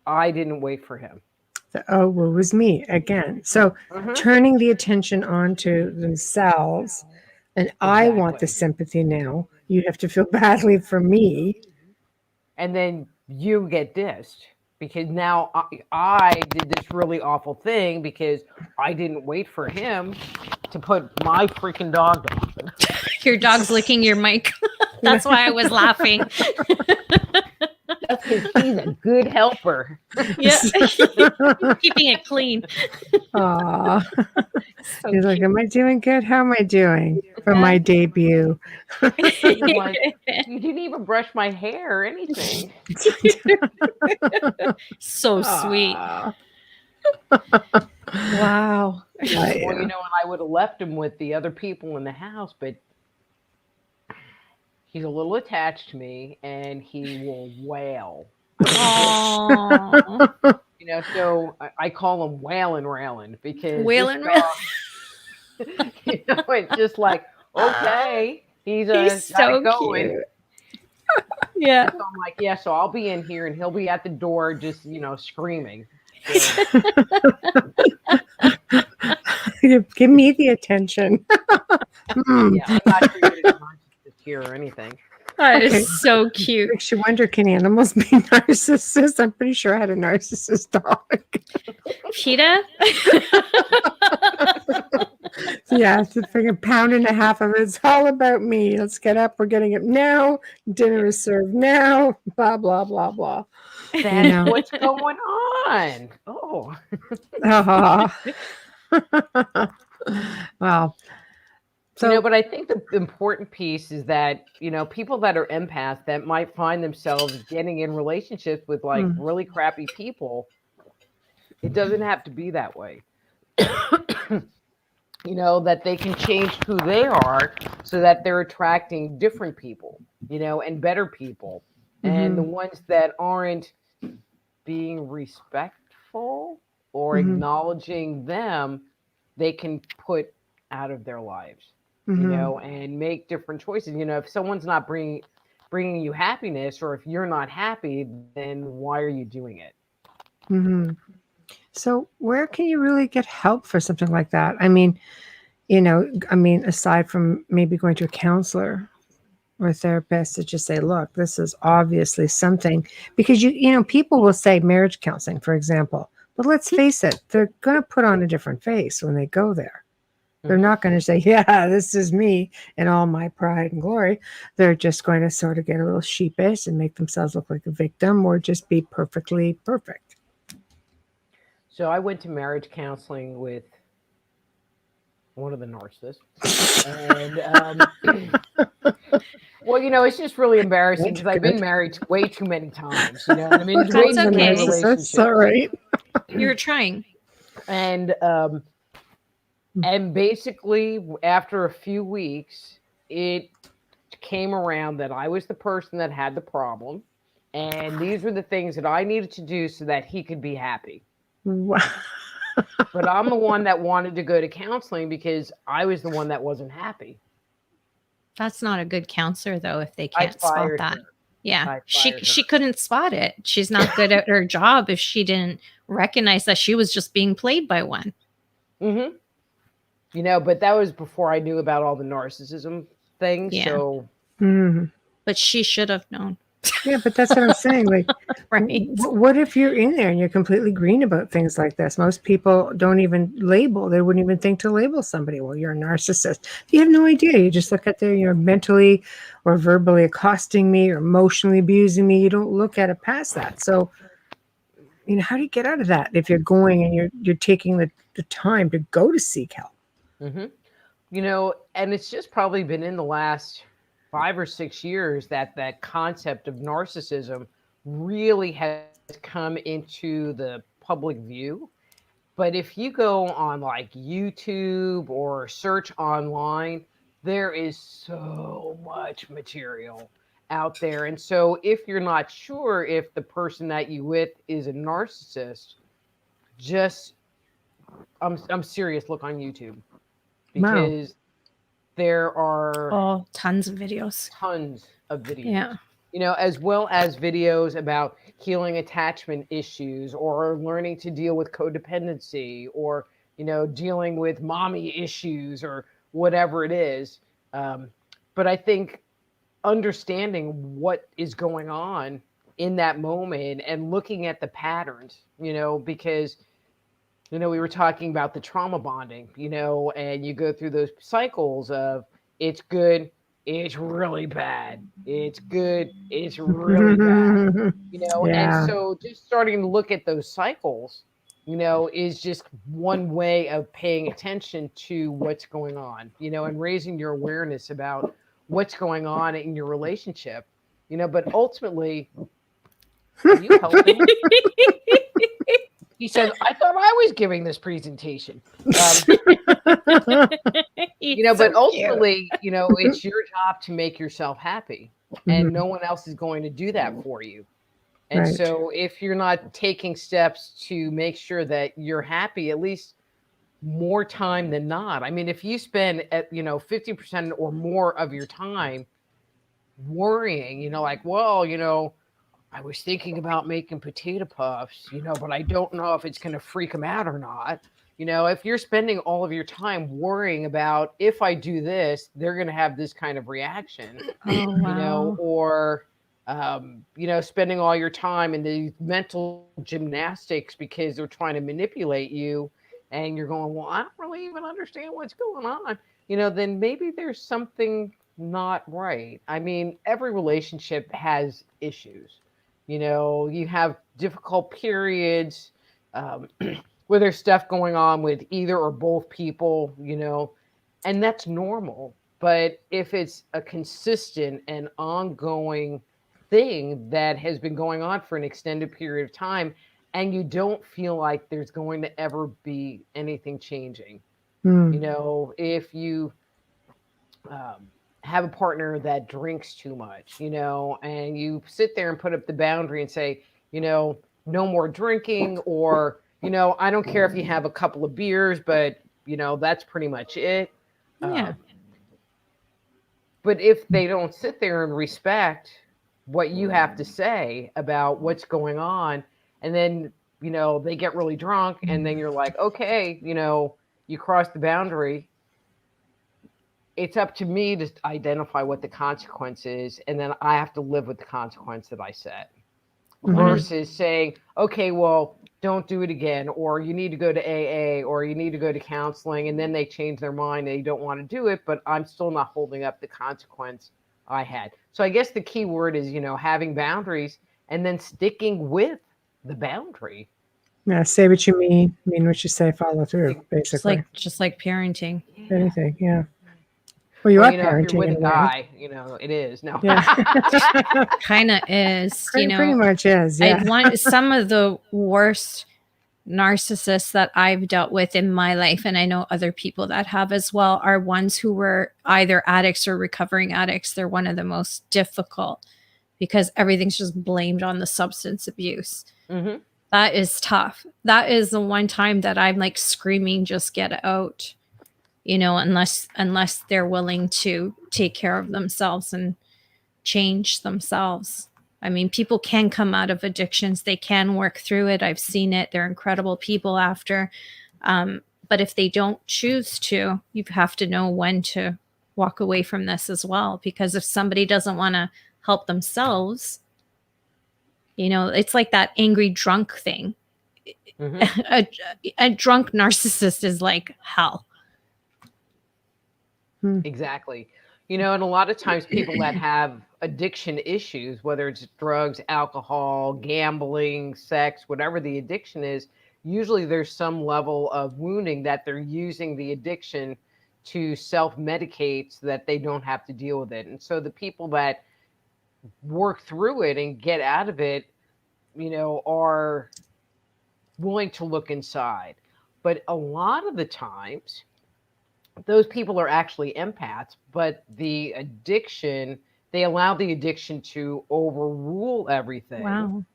I didn't wait for him. Well, it was me again. So turning the attention onto themselves, and I want the sympathy now. You have to feel badly for me. And then you get dissed because now I did this really awful thing because I didn't wait for him to put my freaking dog down. Your dog's licking your mic. That's why I was laughing. That's because he's a good helper. Yeah. Keeping it clean. Aw. He's like, am I doing good? How am I doing for my debut? Like, you didn't even brush my hair or anything. So sweet. Wow. Well, and I would have left him with the other people in the house, but he's a little attached to me and he will wail. Aww. So I call him Wailin' because it's just like, okay, he's so going. Cute. Yeah. So I'm like, yeah, so I'll be in here and he'll be at the door just, screaming. So. Give me the attention. Yeah, I'm not created here or anything. That is so cute. Makes you wonder, can animals be narcissists? I'm pretty sure I had a narcissist dog. PETA? Yeah, it's a freaking pound and a half of it. It's all about me. Let's get up. We're getting up now. Dinner is served now. Blah, blah, blah, blah. That's what's going on. Oh. Well, So, but I think the important piece is that, people that are empaths that might find themselves getting in relationships with like mm, really crappy people, it doesn't have to be that way. That they can change who they are so that they're attracting different people, and better people. And the mhm, ones that aren't being respectful or mhm, acknowledging them, they can put out of their lives, mhm, and make different choices. If someone's not bringing you happiness, or if you're not happy, then why are you doing it? mhm. So, where can you really get help for something like that? I mean, aside from maybe going to a counselor or a therapist to just say, look, this is obviously something, because people will say marriage counseling, for example, but let's face it, they're going to put on a different face when they go there. They're Hmm. not going to say, yeah, this is me and all my pride and glory. They're just going to sort of get a little sheepish and make themselves look like a victim, or just be perfectly perfect. So I went to marriage counseling with one of the narcissists. And well, it's just really embarrassing That's because I've been good. married way too many times, and I'm in way That's Told the too many okay. narcissist, all relationships. right. You're trying. And basically after a few weeks, it came around that I was the person that had the problem, and these were the things that I needed to do so that he could be happy. Wow. But I'm the one that wanted to go to counseling because I was the one that wasn't happy. That's not a good counselor, though, if they I can't spot fired that. her. Yeah, I she fired her. she couldn't spot it. She's not good at her job if she didn't recognize that she was just being played by one. Mm-hmm. But that was before I knew about all the narcissism things. Yeah, So, Mhm. but she should have known, Yeah, but that's what I'm saying. Like, right? what if you're in there and you're completely green about things like this? Most people don't even label. They wouldn't even think to label somebody. Well, you're a narcissist. You have no idea. You just look at you're mentally or verbally accosting me or emotionally abusing me. You don't look at it past that. So, how do you get out of that if you're going and you're taking the time to go to seek help? mm-hmm. And it's just probably been in the last 5 or 6 years that that concept of narcissism really has come into the public view. But if you go on like YouTube or search online, there is so much material out there. And so if you're not sure if the person that you with is a narcissist, just I'm serious, look on YouTube, Wow. because there are Oh, tons of videos. tons of videos. Yeah. As well as videos about healing attachment issues, or learning to deal with codependency, or, dealing with mommy issues, or whatever it is. But I think understanding what is going on in that moment and looking at the patterns, because, we were talking about the trauma bonding, and you go through those cycles of it's good, it's really bad. It's good, it's really bad. And Yeah. so just starting to look at those cycles, is just one way of paying attention to what's going on, and raising your awareness about what's going on in your relationship, but ultimately, are you helping? He says, I thought I was giving this presentation. He's But so cute. ultimately, it's your job to make yourself happy, and Mhm. no one else is going to do that for you. And Right. so if you're not taking steps to make sure that you're happy, at least more time than not. I mean, if you spend 50% or more of your time worrying, like, well, I was thinking about making potato puffs, but I don't know if it's going to freak them out or not. If you're spending all of your time worrying about, if I do this, they're going to have this kind of reaction, Oh wow. or, spending all your time in the mental gymnastics because they're trying to manipulate you, and you're going, well, I don't really even understand what's going on, then maybe there's something not right. I mean, every relationship has issues. You have difficult periods, where there's stuff going on with either or both people, And that's normal. But if it's a consistent and ongoing thing that has been going on for an extended period of time, and you don't feel like there's going to ever be anything changing, Mm. if you have a partner that drinks too much, and you sit there and put up the boundary and say, no more drinking, or, I don't care if you have a couple of beers, but, that's pretty much it. Yeah. But if they don't sit there and respect what you have to say about what's going on, and then, they get really drunk, and then you're like, okay, you crossed the boundary. It's up to me to identify what the consequence is, and then I have to live with the consequence that I set. Versus saying, okay, well, don't do it again, or you need to go to AA, or you need to go to counseling, and then they change their mind, they don't want to do it, but I'm still not holding up the consequence I had. So I guess the key word is, having boundaries and then sticking with the boundary. Yeah, say what you mean what you say, follow through, basically. Just like parenting. Anything, yeah. Well, you are parenting if you're with in a a way. guy, it is. No. Yeah. Kind of is, Pretty much is, yeah. I want some of the worst narcissists that I've dealt with in my life, and I know other people that have as well, are ones who were either addicts or recovering addicts. They're one of the most difficult because everything's just blamed on the substance abuse. Mm-hmm. That is tough. That is the one time that I'm like screaming, just get out, unless they're willing to take care of themselves and change themselves. I mean, people can come out of addictions. They can work through it. I've seen it. They're incredible people after. But if they don't choose to, you have to know when to walk away from this as well. Because if somebody doesn't want to help themselves, it's like that angry drunk thing. Mm-hmm. A drunk narcissist is like hell. Exactly. And a lot of times people that have addiction issues, whether it's drugs, alcohol, gambling, sex, whatever the addiction is, usually there's some level of wounding that they're using the addiction to self-medicate so that they don't have to deal with it. And so the people that work through it and get out of it, are willing to look inside. But a lot of the times, those people are actually empaths, but the addiction, they allow the addiction to overrule everything. Wow.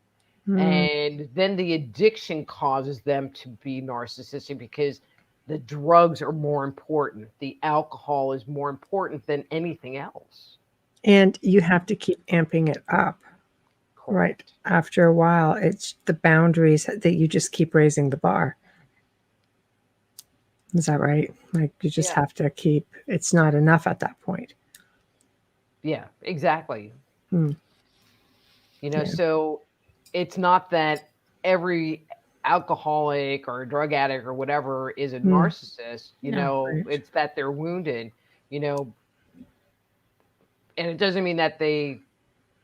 And then the addiction causes them to be narcissistic because the drugs are more important. The alcohol is more important than anything else. And you have to keep amping it up. Correct. Right. After a while, it's the boundaries that you just keep raising the bar. Is that right? Like you just have to keep, it's not enough at that point. Yeah, exactly. So it's not that every alcoholic or drug addict or whatever is a narcissist, right. It's that they're wounded, and it doesn't mean that they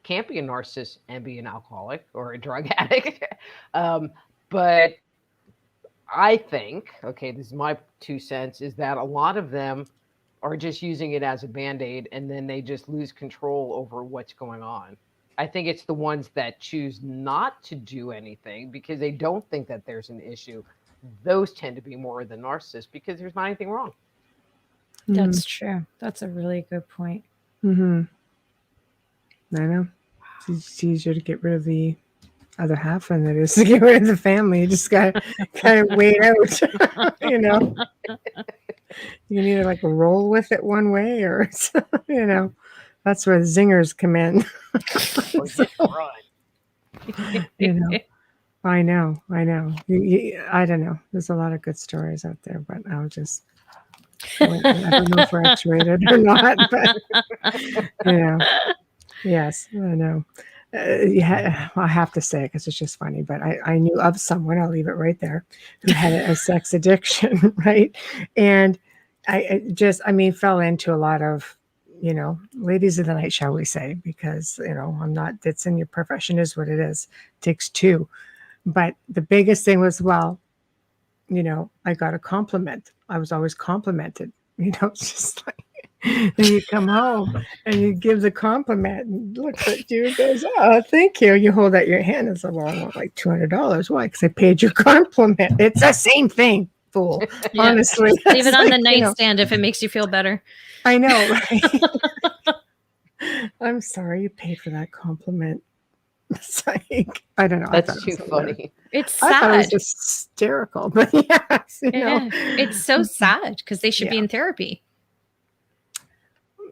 can't be a narcissist and be an alcoholic or a drug addict. But I think, okay, this is my 2 cents, is that a lot of them are just using it as a Band-Aid and then they just lose control over what's going on. I think it's the ones that choose not to do anything because they don't think that there's an issue. Those tend to be more the narcissists because there's not anything wrong. That's true. That's a really good point. I know. It's easier to get rid of the other half than it is to get rid of the family. You just got to wait out, You need to like roll with it one way or, that's where the zingers come in. I know. I don't know. There's a lot of good stories out there, but I don't know if we're X-rated or not, but yes, I know. I have to say it because it's just funny, but I knew of someone, I'll leave it right there, who had a sex addiction, right? And I fell into a lot of, ladies of the night, shall we say, because, I'm not, it's in your profession is what it is. It takes two. But the biggest thing was, I got a compliment. I was always complimented, It's just like, and you come home and you give the compliment and looks at you and goes, "Oh, thank you." You hold out your hand and say, "Well, I want like $200. Why? Because I paid your compliment." It's the same thing, fool. Yeah. Honestly, Leave it It's on the like, nightstand if it makes you feel better. I know, right? I'm sorry you paid for that compliment. It's like, I don't know. I thought That's it too was hilarious. funny. It's I thought it was sad. hysterical, but yes, Yeah, it's so sad because they should be Yeah. in therapy.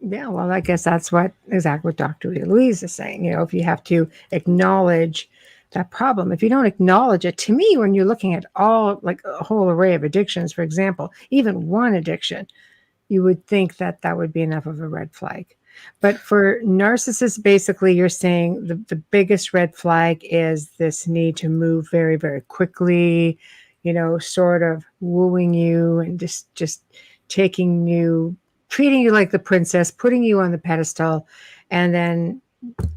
Yeah, well, I guess that's exactly what Dr. Rita Louise is saying. If you have to acknowledge that problem, if you don't acknowledge it, to me, when you're looking at all like a whole array of addictions, for example, even one addiction, you would think that that would be enough of a red flag. But for narcissists, basically, you're saying the biggest red flag is this need to move very, very quickly, sort of wooing you and just taking you, treating you like the princess, putting you on the pedestal, and then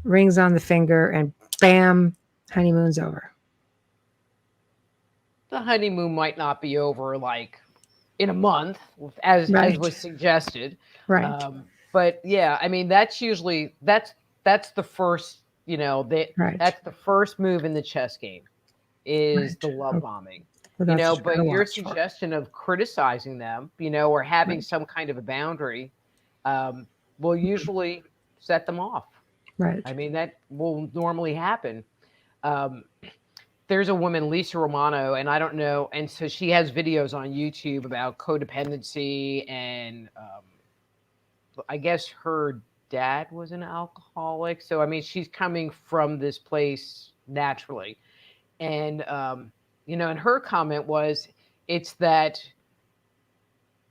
rings on the finger and bam, honeymoon's over. The honeymoon might not be over like in a month, as Right. was suggested. Right. But yeah, I mean that's usually that's the first, Right. that's the first move in the chess game is Right. the love bombing. Well, that's what you But gotta your watch for. suggestion of criticizing them, or having Right. some kind of a boundary, will usually set them off. Right. I mean, that will normally happen. There's a woman, Lisa Romano, and I don't know. And so she has videos on YouTube about codependency. And I guess her dad was an alcoholic. So, I mean, she's coming from this place naturally. And, and her comment was, it's that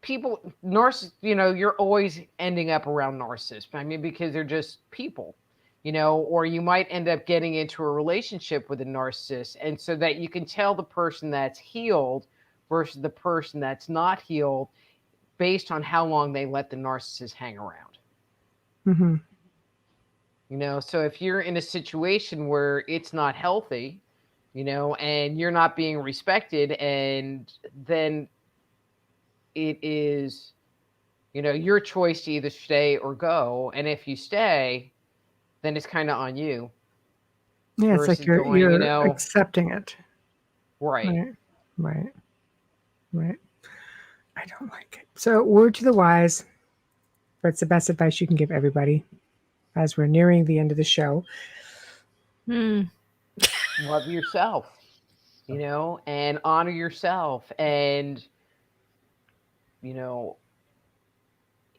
people, you're always ending up around narcissists. I mean, because they're just people. Or you might end up getting into a relationship with a narcissist. And so that you can tell the person that's healed versus the person that's not healed based on how long they let the narcissist hang around. Mm-hmm. So if you're in a situation where it's not healthy, and you're not being respected, and then it is, your choice to either stay or go. And if you stay, then it's kind of on you. Yeah, it's like you're accepting it. Right. Right. I don't like it. So, word to the wise, but it's the best advice you can give everybody as we're nearing the end of the show. Love yourself, and honor yourself, and,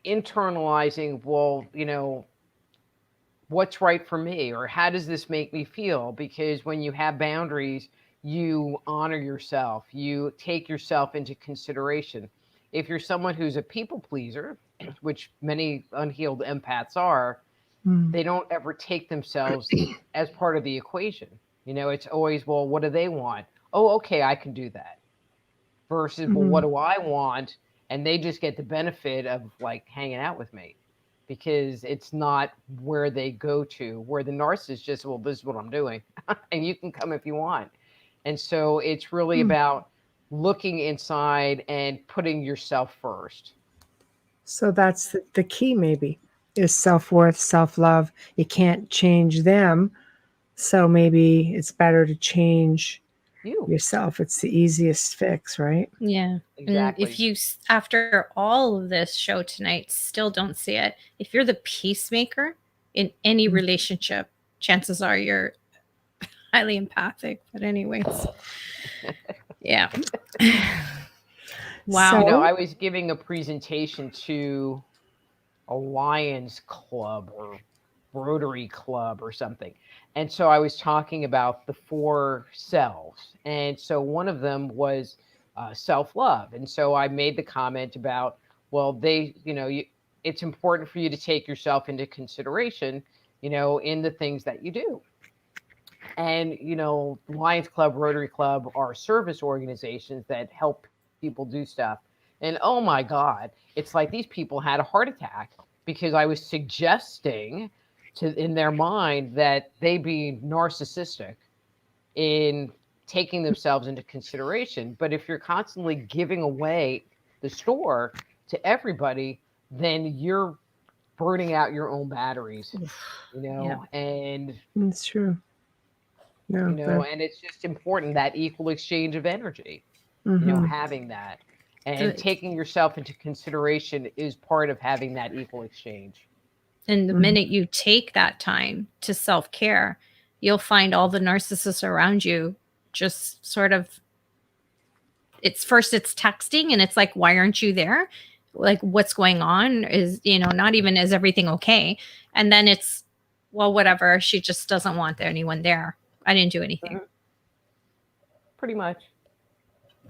internalizing, well, what's right for me, or how does this make me feel? Because when you have boundaries, you honor yourself, you take yourself into consideration. If you're someone who's a people pleaser, which many unhealed empaths are, they don't ever take themselves as part of the equation. It's always, well, what do they want? Oh, okay, I can do that. Versus, well, what do I want? And they just get the benefit of like hanging out with me. Because it's not where they go to, where the narcissist just, well, this is what I'm doing. And you can come if you want. And so it's really about looking inside and putting yourself first. So that's the key, maybe, is self-worth, self-love. You can't change them. So maybe it's better to change yourself. It's the easiest fix, right? Yeah. Exactly. And if you, after all of this show tonight, still don't see it, if you're the peacemaker in any relationship, chances are you're highly empathic. But anyways, yeah. Wow. So, I was giving a presentation to a Lions Club or Rotary Club or something. And so I was talking about the 4 selves. And so one of them was self-love. And so I made the comment about, well, it's important for you to take yourself into consideration, in the things that you do. And, Lions Club, Rotary Club are service organizations that help people do stuff. And oh my God, it's like these people had a heart attack because I was suggesting in their mind that they be narcissistic in taking themselves into consideration. But if you're constantly giving away the store to everybody, then you're burning out your own batteries, and It's true. No, and it's just important, that equal exchange of energy, having that and taking yourself into consideration is part of having that equal exchange. And the minute you take that time to self-care, you'll find all the narcissists around you just sort of, it's texting and it's like, why aren't you there? Like, what's going on? Is, not even, is everything okay? And then it's, well, whatever. She just doesn't want anyone there. I didn't do anything. Pretty much.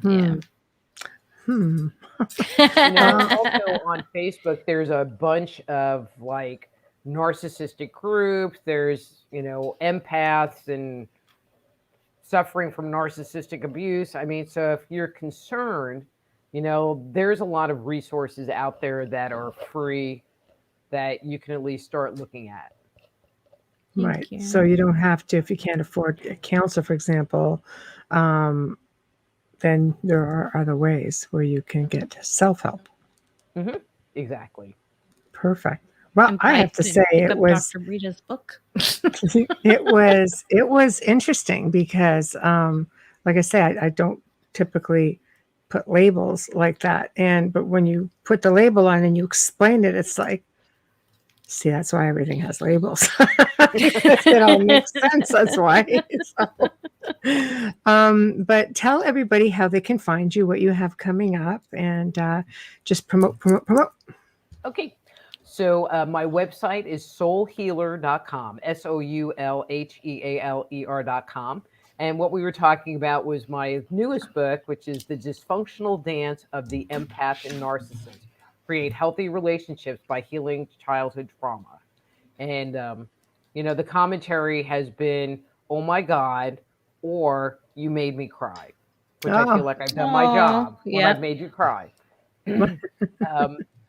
Yeah. Also on Facebook, there's a bunch of like narcissistic groups. There's, empaths and suffering from narcissistic abuse. I mean, so if you're concerned, there's a lot of resources out there that are free that you can at least start looking at. Right. So you don't have to, if you can't afford a counselor, for example, then there are other ways where you can get self-help. Exactly. Perfect. Well, I have to say it was Dr. Rita's book. it was interesting because, like I say, I don't typically put labels like that. But when you put the label on and you explain it, it's like, see, that's why everything has labels. It all makes sense. That's why. So, but tell everybody how they can find you, what you have coming up, and just promote. Okay. So my website is soulhealer.com, soulhealer.com. And what we were talking about was my newest book, which is The Dysfunctional Dance of the Empath and Narcissist. Create healthy relationships by healing childhood trauma. And, the commentary has been, oh my God, or you made me cry, which I feel like I've done my job when I've made you cry.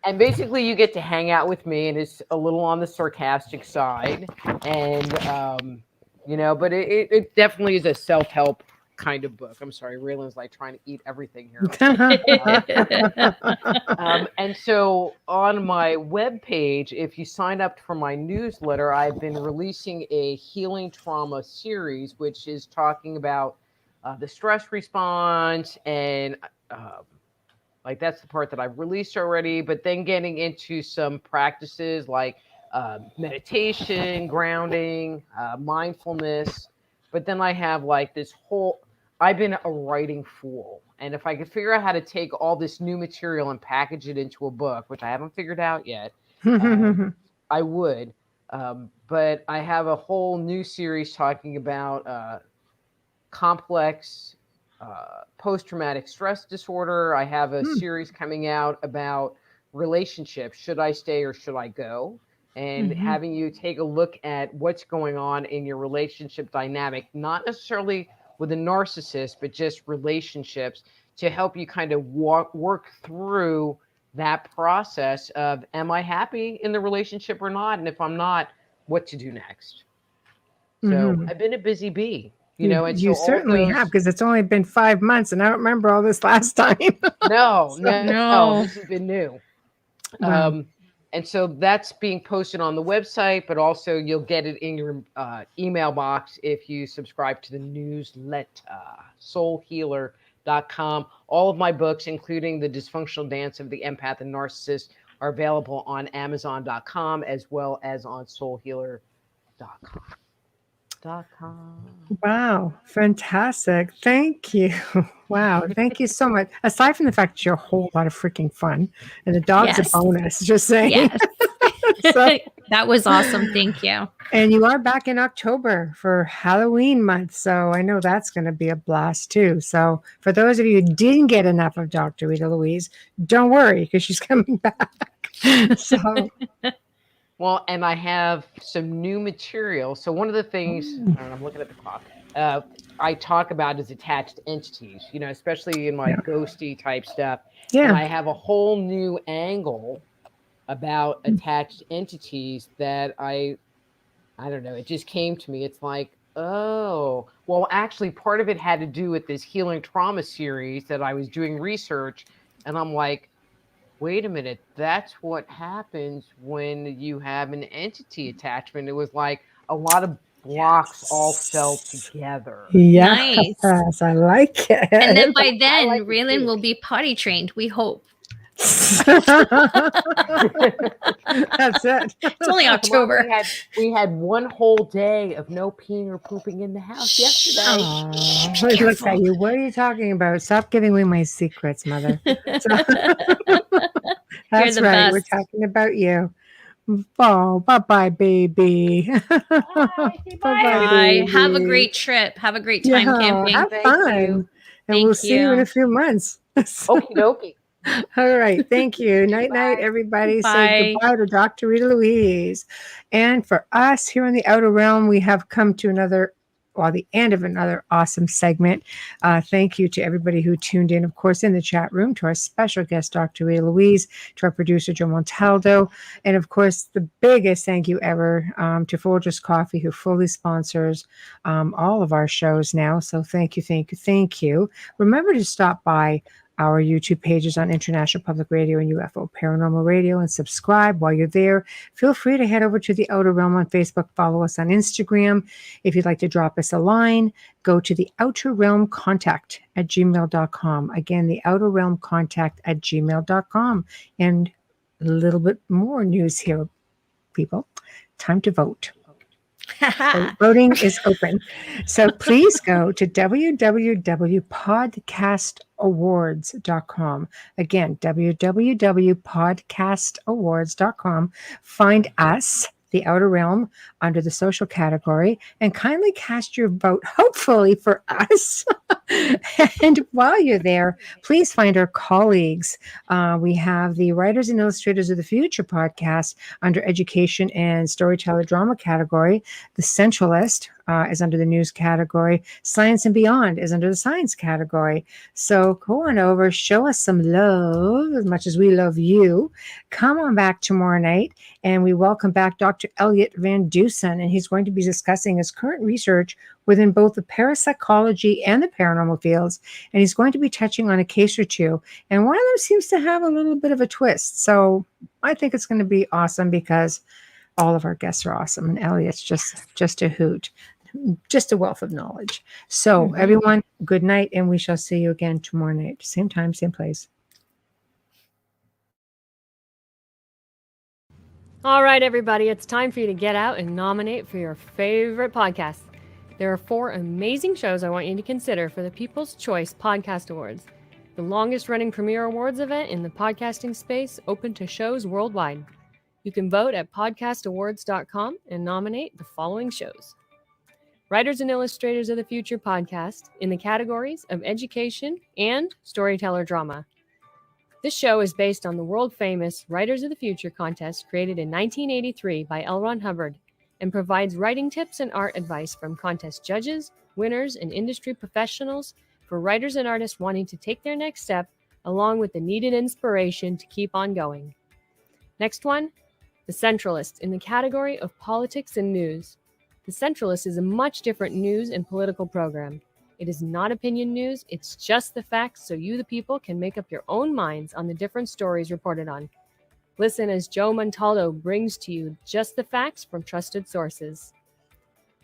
And basically you get to hang out with me, and it's a little on the sarcastic side. And, but it definitely is a self-help kind of book. I'm sorry, Raylan's like trying to eat everything here. And so on my webpage, if you sign up for my newsletter, I've been releasing a healing trauma series, which is talking about the stress response, and like that's the part that I've released already, but then getting into some practices like meditation, grounding, mindfulness. But then I have like this whole, I've been a writing fool. And if I could figure out how to take all this new material and package it into a book, which I haven't figured out yet, I would. But I have a whole new series talking about complex post-traumatic stress disorder. I have a series coming out about relationships. Should I stay or should I go? And having you take a look at what's going on in your relationship dynamic, not necessarily with a narcissist, but just relationships, to help you kind of work through that process of, am I happy in the relationship or not? And if I'm not, what to do next? So I've been a busy bee. And you so certainly have, because it's only been 5 months, and I don't remember all this last time. No, this has been new. Wow. And so that's being posted on the website, but also you'll get it in your email box if you subscribe to the newsletter, soulhealer.com. All of my books, including The Dysfunctional Dance of the Empath and Narcissist, are available on Amazon.com as well as on soulhealer.com. Wow, fantastic. Thank you. Wow, thank you so much. Aside from the fact that you're a whole lot of freaking fun, and the dog's a bonus, just saying. Yes. So, that was awesome. Thank you. And you are back in October for Halloween month, so I know that's going to be a blast too. So for those of you who didn't get enough of Dr. Rita Louise, don't worry, because she's coming back. So. Well, and I have some new material. So one of the things, I'm looking at the clock, I talk about is attached entities, especially in my ghosty type stuff. Yeah. And I have a whole new angle about attached entities that I don't know, it just came to me. It's like, oh, well, actually part of it had to do with this healing trauma series that I was doing research. And I'm like, wait a minute, that's what happens when you have an entity attachment. It was like a lot of blocks all fell together. Nice. Yes, I like it. And then by I then, like it Raylan too. will be potty trained, we hope. That's it. It's only Come on, October. we had one whole day of no peeing or pooping in the house yesterday. Oh, Be look careful. at you. What are you talking about? Stop giving away my secrets, mother. That's the right. We're best. talking about you. Oh, bye-bye, baby. Bye. Bye. Have a great trip. Have a great time camping. Have Thank fun. you. And we'll Thank see you in you. a few months. Okie dokie. All right. Thank you. Night, night, Bye. everybody. Bye. Say goodbye to Dr. Rita Louise. And for us here in the Outer Realm, we have come to the end of another awesome segment. Thank you to everybody who tuned in, of course, in the chat room, to our special guest, Dr. Rita Louise, to our producer, Joe Montaldo, and of course, the biggest thank you ever to Folgers Coffee, who fully sponsors all of our shows now. So thank you, thank you, thank you. Remember to stop by our YouTube pages on International Public Radio and UFO Paranormal Radio and subscribe while you're there. Feel free to head over to the Outer Realm on Facebook, follow us on Instagram. If you'd like to drop us a line, go to the Outer Realm Contact at gmail.com. Again, the Outer Realm Contact at gmail.com. And a little bit more news here, people. Time to vote. So voting is open. So please go to www.podcastawards.com. Again, www.podcastawards.com. Find us, the Outer Realm, under the social category, and kindly cast your vote, hopefully for us. And while you're there, please find our colleagues. We have the Writers and Illustrators of the Future podcast under Education and Storyteller Drama category. The Centralist is under the News category. Science and Beyond is under the Science category. So go on over, show us some love as much as we love you. Come on back tomorrow night, and we welcome back Dr. Elliot Van Dusen, and he's going to be discussing his current research within both the parapsychology and the paranormal fields, and he's going to be touching on a case or two, and one of them seems to have a little bit of a twist. So I think it's going to be awesome because all of our guests are awesome, and Elliot's just a hoot, just a wealth of knowledge. So everyone, good night, and we shall see you again tomorrow night, same time, same place. All right, everybody, it's time for you to get out and nominate for your favorite podcast. There are 4 amazing shows I want you to consider for the People's Choice Podcast Awards, the longest-running premier awards event in the podcasting space, open to shows worldwide. You can vote at podcastawards.com and nominate the following shows. Writers and Illustrators of the Future podcast in the categories of education and storyteller drama. This show is based on the world-famous Writers of the Future contest created in 1983 by L. Ron Hubbard and provides writing tips and art advice from contest judges, winners, and industry professionals for writers and artists wanting to take their next step, along with the needed inspiration to keep on going. Next one, The Centralist in the category of politics and news. The Centralist is a much different news and political program. It is not opinion news, it's just the facts so you, the people, can make up your own minds on the different stories reported on. Listen as Joe Montaldo brings to you just the facts from trusted sources.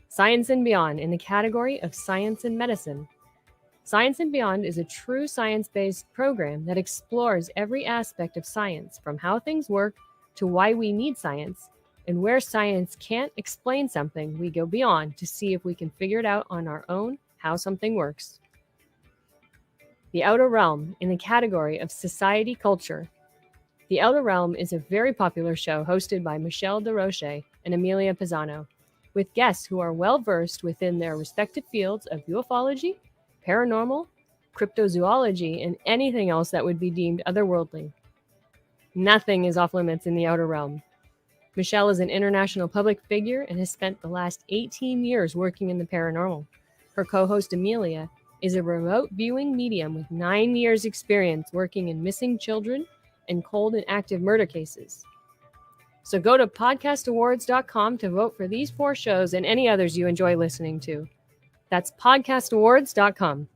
Science and Beyond in the category of science and medicine. Science and Beyond is a true science-based program that explores every aspect of science, from how things work to why we need science, and where science can't explain something, we go beyond to see if we can figure it out on our own how something works. The Outer Realm in the category of society culture. The Outer Realm is a very popular show hosted by Michelle Desrochers and Amelia Pisano, with guests who are well-versed within their respective fields of ufology, paranormal, cryptozoology, and anything else that would be deemed otherworldly. Nothing is off limits in the Outer Realm. Michelle is an international public figure and has spent the last 18 years working in the paranormal. Her co-host Amelia is a remote viewing medium with 9 years experience working in missing children and cold and active murder cases. So go to podcastawards.com to vote for these 4 shows and any others you enjoy listening to. That's podcastawards.com.